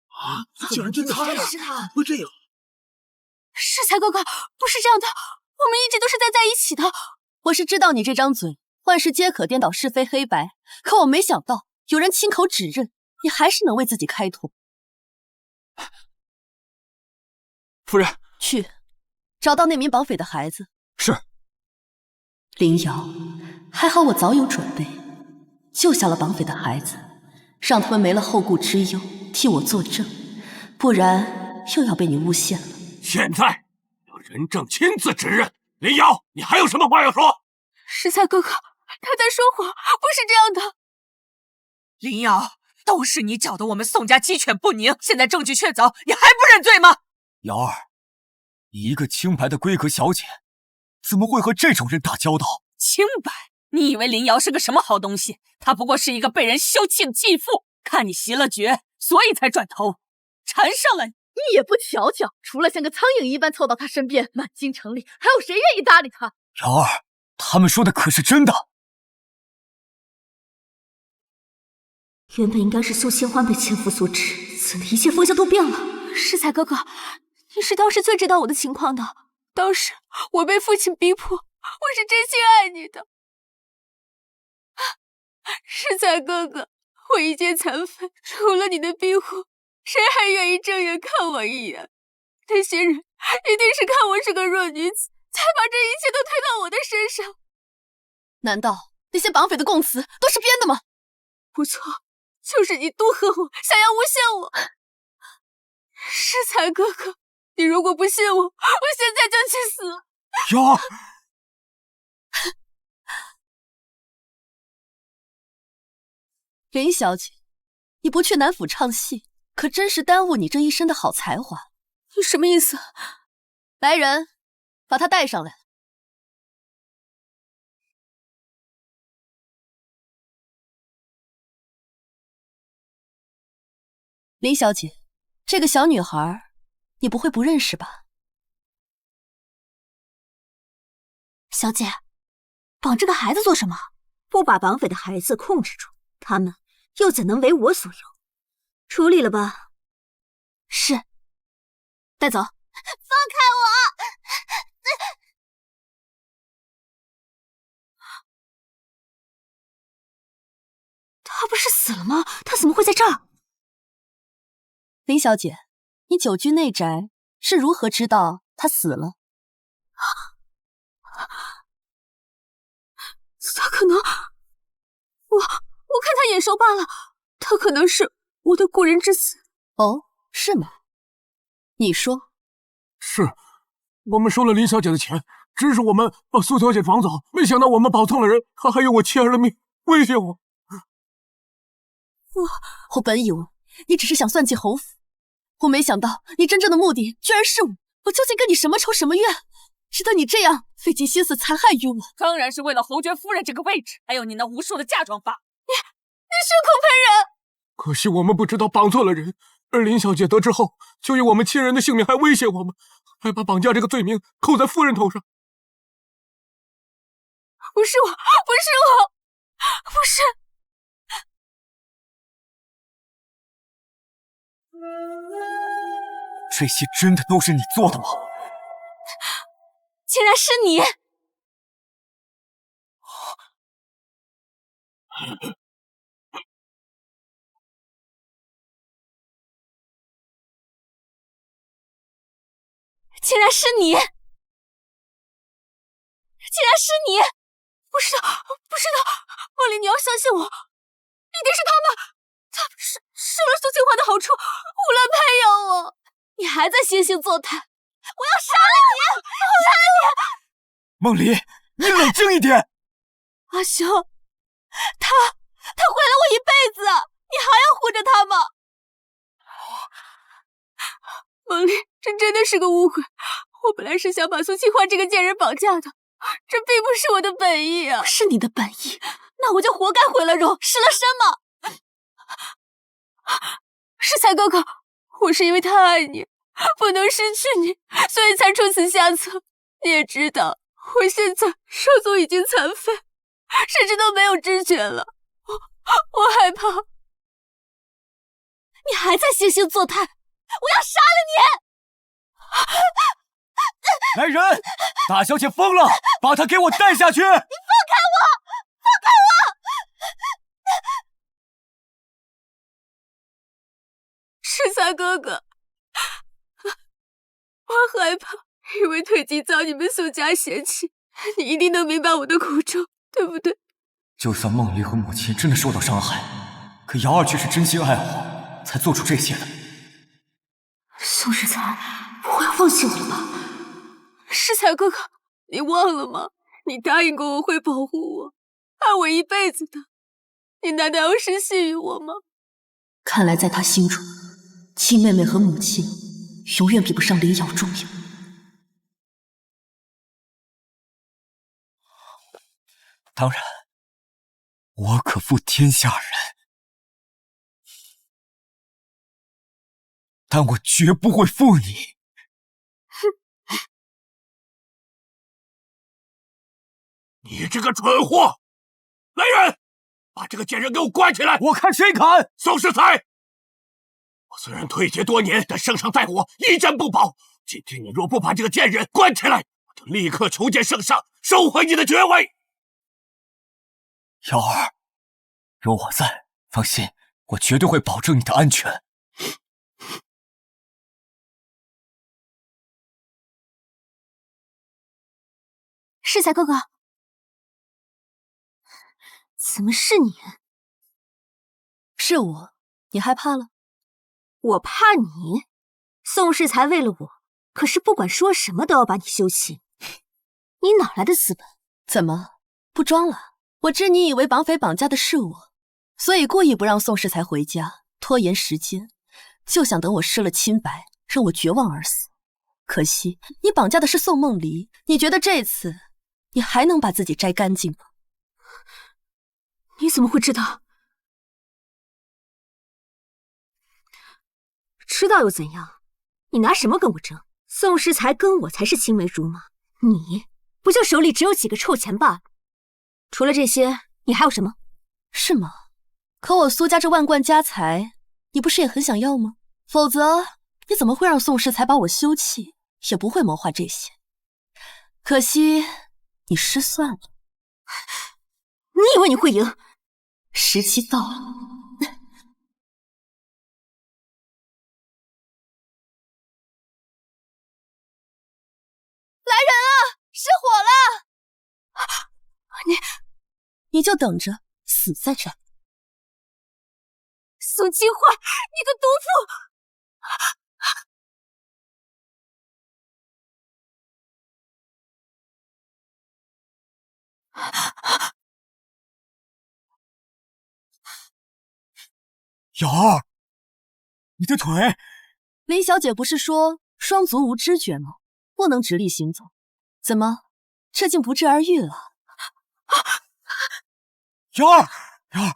啊！竟然真的是他！会这样？世才哥哥，不是这样的，我们一直都是在一起的。我是知道你这张嘴万事皆可颠倒是非黑白，可我没想到有人亲口指认，你还是能为自己开脱。夫人，去找到那名绑匪的孩子。是。林瑶，还好我早有准备，救下了绑匪的孩子，让他们没了后顾之忧，替我作证，不然又要被你诬陷了。现在有人证亲自指认，林瑶，你还有什么话要说？世才哥哥，他在说谎，不是这样的。林瑶，都是你搅得我们宋家鸡犬不宁，现在证据确凿，你还不认罪吗？瑶儿，你一个清白的闺阁小姐，怎么会和这种人打交道？清白？你以为林瑶是个什么好东西？她不过是一个被人休弃的继父，看你袭了爵，所以才转头缠上了你。你也不瞧瞧，除了像个苍蝇一般凑到他身边，满京城里还有谁愿意搭理他？瑶儿，他们说的可是真的？原本应该是苏千欢被前夫所指，怎的一切风向都变了？世才哥哥，你是当时最知道我的情况的。当时我被父亲逼迫，我是真心爱你的。世才哥哥，我一介残废，除了你的庇护，谁还愿意正眼看我一眼？那些人一定是看我是个弱女子，才把这一切都推到我的身上。难道那些绑匪的供词都是编的吗？不错，就是你恫吓我，想要诬陷我。世才哥哥，你如果不信我，我现在就去死。瑶儿，林小姐，你不去南府唱戏，可真是耽误你这一身的好才华。你什么意思？来人，把他带上来。林小姐，这个小女孩，你不会不认识吧？小姐，绑这个孩子做什么？不把绑匪的孩子控制住，他们又怎能为我所用？处理了吧。是。带走。放开我！他不是死了吗？他怎么会在这儿？林小姐，你久居内宅，是如何知道他死了？他可能……我看他眼熟罢了，他可能是我的故人之死。哦，是吗？你说。是，我们收了林小姐的钱，指使我们把苏小姐绑走，没想到我们保错了人，她还用我妻儿的命威胁我。我本以为你只是想算计侯府，我没想到你真正的目的居然是我。我究竟跟你什么仇什么怨，值得你这样费尽心思残害于我？当然是为了侯爵夫人这个位置，还有你那无数的嫁妆法。你血口喷人！可惜我们不知道绑错了人，而林小姐得知后，就以我们亲人的性命还威胁我们，还把绑架这个罪名扣在夫人头上。不是我，不是我，不是。这些真的都是你做的吗？竟然是你！竟然是你！竟然是你！不是的，不是的，梦里你要相信我，一定是他们受了苏清华的好处，胡乱培养我。你还在惺惺作态，我要杀了你！我杀了你！梦离，你冷静一点。阿兄，他毁了我一辈子，你还要护着他吗？梦离，这真的是个误会。我本来是想把苏清欢这个贱人绑架的，这并不是我的本意啊！是你的本意，那我就活该毁了容，失了身嘛！世才哥哥，我是因为太爱你，不能失去你，所以才出此下策。你也知道，我现在手足已经残废，甚至都没有知觉了。我害怕你还在惺惺作态，我要杀了你！来人，大小姐疯了，把她给我带下去！你放开我！放开我！世才哥哥，我害怕，因为退姬遭你们苏家嫌弃，你一定能明白我的苦衷，对不对？就算梦离和母亲真的受到伤害，可瑶儿却是真心爱我，才做出这些的。宋世才，不会要放弃我了吧？世才哥哥，你忘了吗？你答应过我会保护我，爱我一辈子的，你难道要失信于我吗？看来在他心中，亲妹妹和母亲永远比不上林瑶重要。当然，我可负天下人，但我绝不会负你。你这个蠢货！来人，把这个贱人给我关起来！我看谁敢！宋世才，我虽然退阶多年，但圣上待我一针不保。今天你若不把这个贱人关起来，我就立刻求见圣上，收回你的爵位。瑶儿，有我在，放心，我绝对会保证你的安全。世才哥哥，怎么是你？是我，你害怕了？我怕你？宋世才为了我，可是不管说什么都要把你休妻。你哪来的资本？怎么不装了？我知你以为绑匪绑架的是我，所以故意不让宋世才回家，拖延时间，就想等我失了清白，让我绝望而死。可惜你绑架的是宋梦离，你觉得这次你还能把自己摘干净吗？你怎么会知道？知道又怎样？你拿什么跟我争？宋世才跟我才是青梅竹马，你不就手里只有几个臭钱罢了？除了这些，你还有什么？是吗？可我苏家这万贯家财，你不是也很想要吗？否则你怎么会让宋世才把我休弃？也不会谋划这些。可惜你失算了。你以为你会赢？时期到了。来人啊！失火了！你就等着死在这儿。宋金花，你个毒妇！瑶儿，你的腿……林小姐不是说双足无知觉吗？不能直立行走，怎么这竟不治而愈了？瑶儿，瑶儿，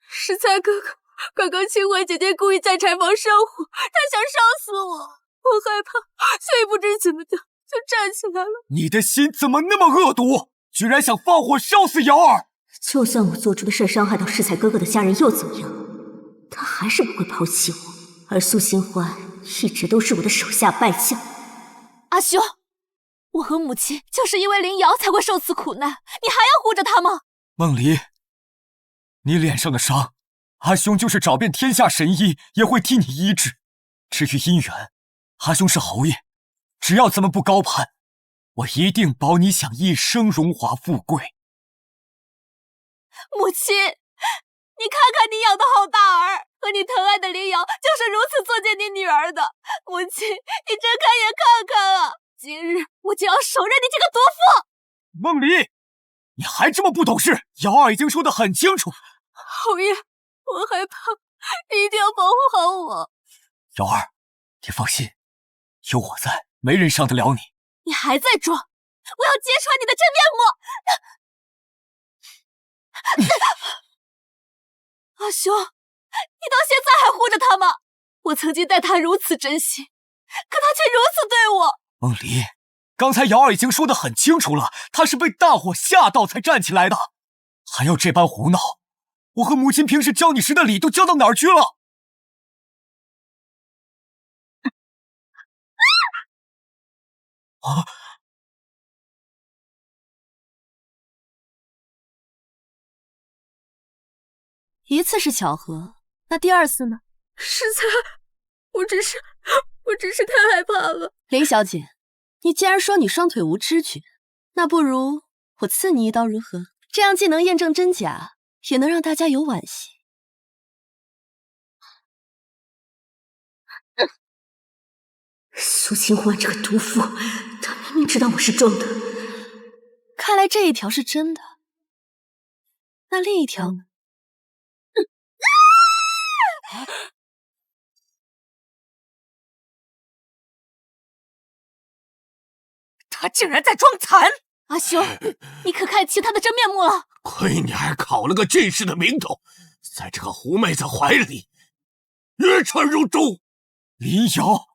世才哥哥，刚刚清欢姐姐故意在柴房烧火，她想烧死我，我害怕，所以不知怎么的就站起来了。你的心怎么那么恶毒，居然想放火烧死瑶儿？就算我做出的事伤害到世才哥哥的家人又怎么样？他还是不会抛弃我。而苏新欢一直都是我的手下败将。阿兄，我和母亲就是因为林瑶才会受此苦难，你还要护着她吗？梦离，你脸上的伤，阿兄就是找遍天下神医也会替你医治。至于姻缘，阿兄是侯爷，只要咱们不高攀，我一定保你享一生荣华富贵。母亲，你看看你养的好大儿，和你疼爱的林瑶就是如此作践你女儿的。母亲，你睁开眼看看啊！今日我就要手刃你这个毒妇！梦离，你还这么不懂事？瑶儿已经说得很清楚。侯爷，我害怕，你一定要保护好我。瑶儿，你放心，有我在，没人伤得了你。你还在装，我要揭穿你的真面目！阿兄，你到现在还护着他吗？我曾经待他如此珍惜，可他却如此对我。梦离，刚才瑶儿已经说得很清楚了，她是被大火吓到才站起来的，还要这般胡闹，我和母亲平时教你时的礼都教到哪儿去了？啊！一次是巧合，那第二次呢？世才，我只是太害怕了。林小姐，你既然说你双腿无知觉，那不如我刺你一刀如何？这样既能验证真假，也能让大家有惋惜。苏清欢这个毒妇，她明明知道我是装的。看来这一条是真的。那另一条呢？他竟然在装残！阿兄，你可看清他的真面目了？亏你还考了个进士的名头，在这个狐妹子怀里越蠢如猪。林瑶，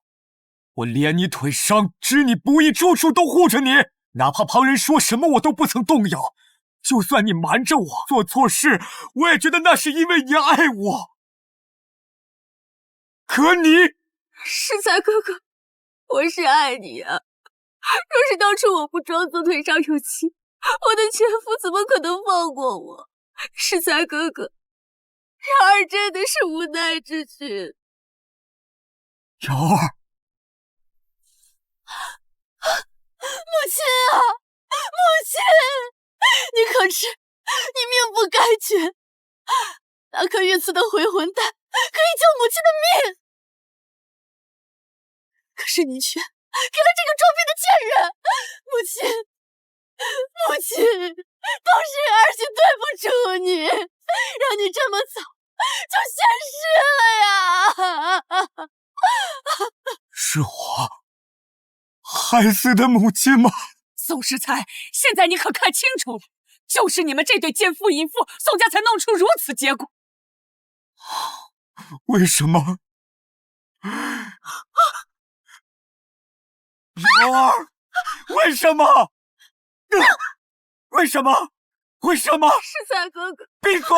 我连你腿伤，知你不易，处处都护着你，哪怕旁人说什么，我都不曾动摇。就算你瞒着我做错事，我也觉得那是因为你爱我。可你，世才哥哥，我是爱你啊！若是当初我不装作腿上有气，我的前夫怎么可能放过我？世才哥哥，瑶儿真的是无奈之举。瑶儿，母亲啊，母亲，你可知你命不该绝？那颗御赐的回魂丹可以救母亲的命，可是你却给了这个装逼的贱人！母亲，母亲，都是儿媳对不住你，让你这么早就现世了呀！是我害死的母亲吗？宋世才，现在你可看清楚了，就是你们这对奸夫淫妇，宋家才弄出如此结果。为什么？瑶儿，为什么？为什么？为什么？世才哥哥，闭嘴！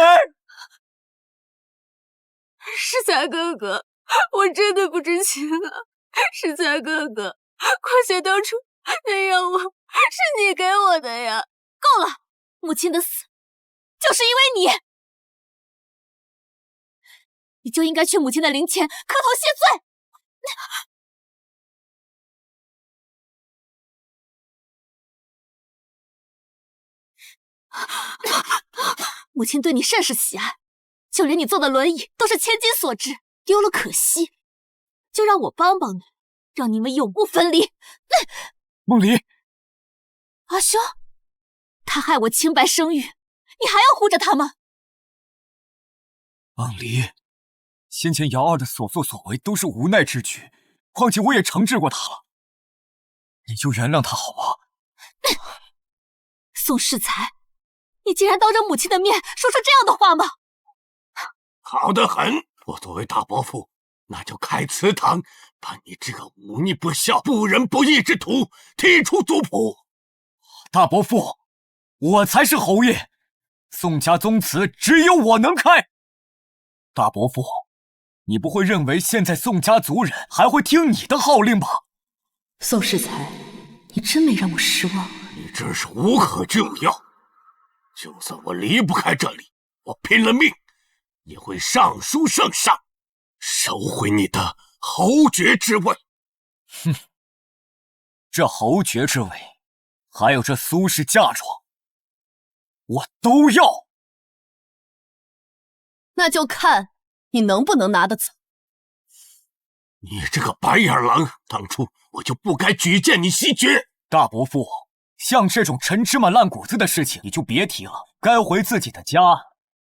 世才哥哥，我真的不知情啊！世才哥哥，况且当初那药王是你给我的呀！够了，母亲的死就是因为你，你就应该去母亲的灵前磕头谢罪。母亲对你甚是喜爱，就连你坐的轮椅都是千金所制，丢了可惜。就让我帮帮你，让你们永不分离。梦离，阿兄，他害我清白生育，你还要护着他吗？梦离，先前瑶儿的所作所为都是无奈之举，况且我也惩治过他了，你就原谅他好吗？宋世才，你竟然当着母亲的面说出这样的话吗？好得很！我作为大伯父，那就开祠堂，把你这个忤逆不孝、不仁不义之徒踢出族谱。大伯父，我才是侯爷，宋家宗祠只有我能开。大伯父，你不会认为现在宋家族人还会听你的号令吧？宋世才，你真没让我失望。你真是无可救药！就算我离不开这里，我拼了命也会上书圣上，收回你的侯爵之位。哼，这侯爵之位，还有这苏氏嫁妆，我都要。那就看你能不能拿得走。你这个白眼狼，当初我就不该举荐你西决。大伯父，像这种陈芝麻烂谷子的事情你就别提了，该回自己的家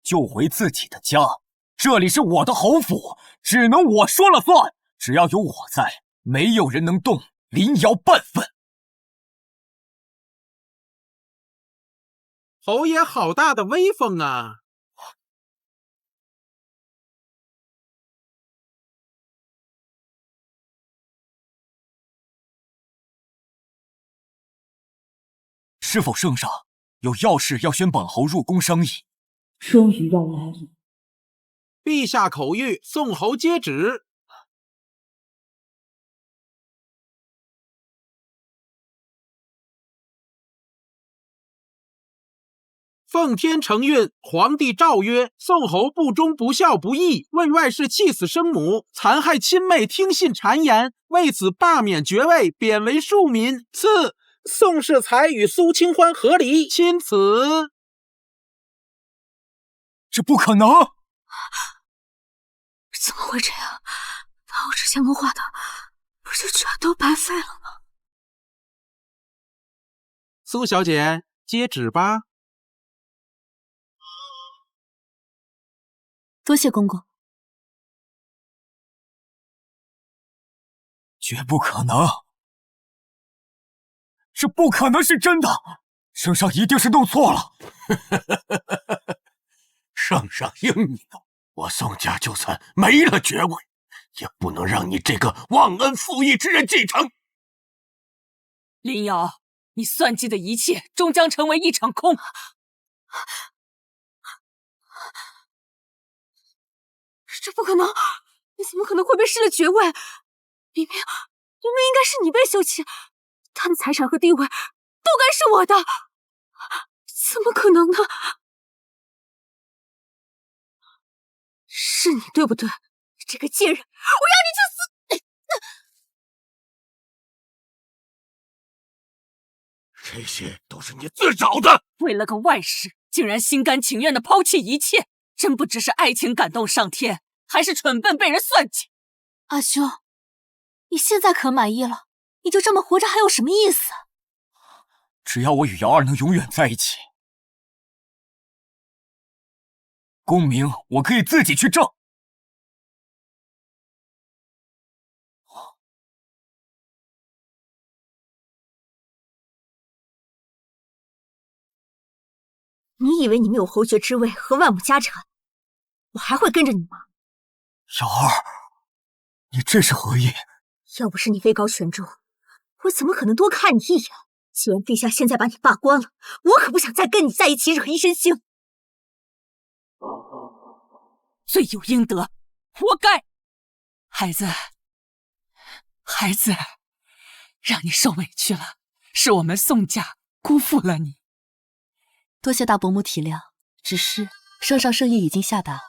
就回自己的家，这里是我的侯府，只能我说了算，只要有我在，没有人能动林瑶半分。侯爷好大的威风啊！是否圣上有要事要宣本侯入宫商议？终于要来了。陛下口谕，宋侯接旨。奉天承运，皇帝诏曰：宋侯不忠不孝不义，为外室气死生母，残害亲妹，听信谗言，为此罢免爵位，贬为庶民。赐宋世才与苏清欢和离，钦此。这不可能！怎么会这样？把我之前谋划的，不就全都白费了吗？苏小姐，接旨吧。多谢公公。绝不可能，这不可能是真的，圣上一定是弄错了。圣上英明，我宋家就算没了爵位，也不能让你这个忘恩负义之人继承。林瑶，你算计的一切终将成为一场空。这不可能！你怎么可能会被失了爵位？明明应该是你被休弃，他的财产和地位都该是我的，怎么可能呢？是你对不对？这个贱人，我让你去死！这些都是你自找的。为了个外室，竟然心甘情愿地抛弃一切，真不知是爱情感动上天，还是蠢笨被人算计。阿兄，你现在可满意了？你就这么活着还有什么意思？只要我与瑶儿能永远在一起，功名我可以自己去挣。你以为你没有侯爵之位和万亩家产，我还会跟着你吗？瑶儿，你这是何意？要不是你位高权重，我怎么可能多看你一眼？既然陛下现在把你罢官了，我可不想再跟你在一起惹一身腥。罪有应得，活该。孩子，让你受委屈了，是我们宋家辜负了你。多谢大伯母体谅，只是圣上圣意已经下达，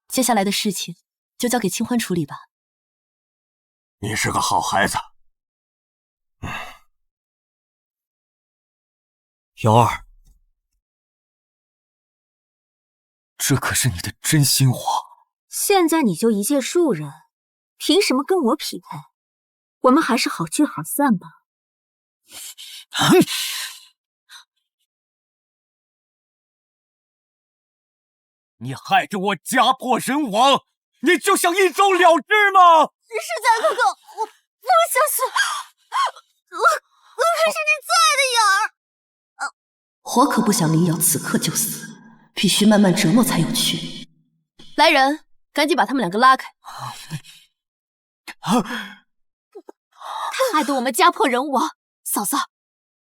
接下来的事情就交给清欢处理吧。你是个好孩子。瑶儿，这可是你的真心话。现在你就一介庶人，凭什么跟我匹配？我们还是好聚好散吧。你害得我家破人亡，你就想一走了之吗？世家哥哥，我不相信，我可是你最爱的瑶儿。我可不想林瑶此刻就死，必须慢慢折磨才有趣。来人，赶紧把他们两个拉开！他害得我们家破人亡，嫂嫂，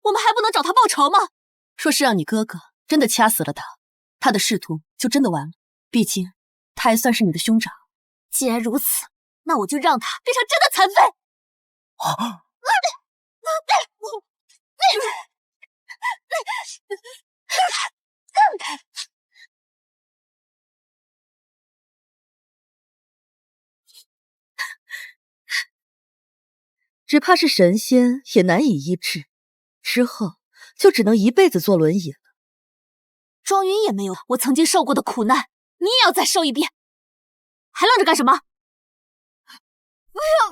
我们还不能找他报仇吗？若是让你哥哥真的掐死了他，他的仕途就真的完了。毕竟他还算是你的兄长。既然如此，那我就让他变成真的残废。只怕是神仙也难以医治，之后就只能一辈子坐轮椅了。庄云也没有我曾经受过的苦难，你也要再受一遍，还愣着干什么？不要！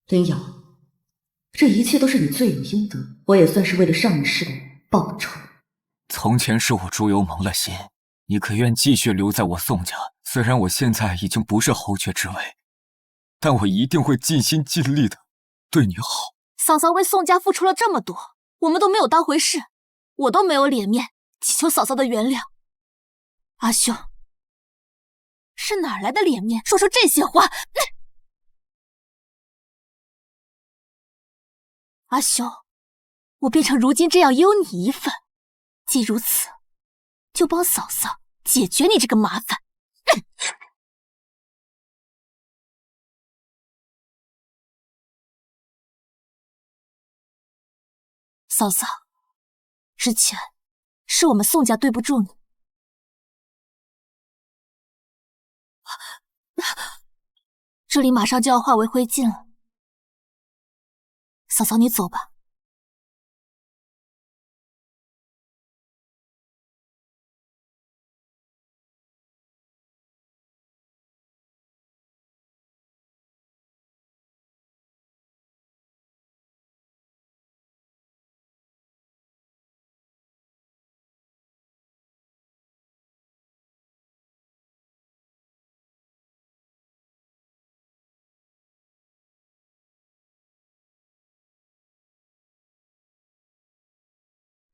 林瑶，这一切都是你罪有应得，我也算是为了上一世的人报了仇。从前是我猪油蒙了心，你可愿继续留在我宋家？虽然我现在已经不是侯爵之位，但我一定会尽心尽力的对你好。嫂嫂为宋家付出了这么多，我们都没有当回事，我都没有脸面祈求嫂嫂的原谅。阿兄，是哪来的脸面说出这些话？阿兄，我变成如今这样也有你一份，既如此，就帮嫂嫂解决你这个麻烦。嫂嫂，之前是我们宋家对不住你。这里马上就要化为灰烬了，嫂嫂你走吧。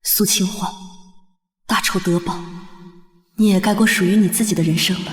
苏清欢，大仇得报，你也该过属于你自己的人生了。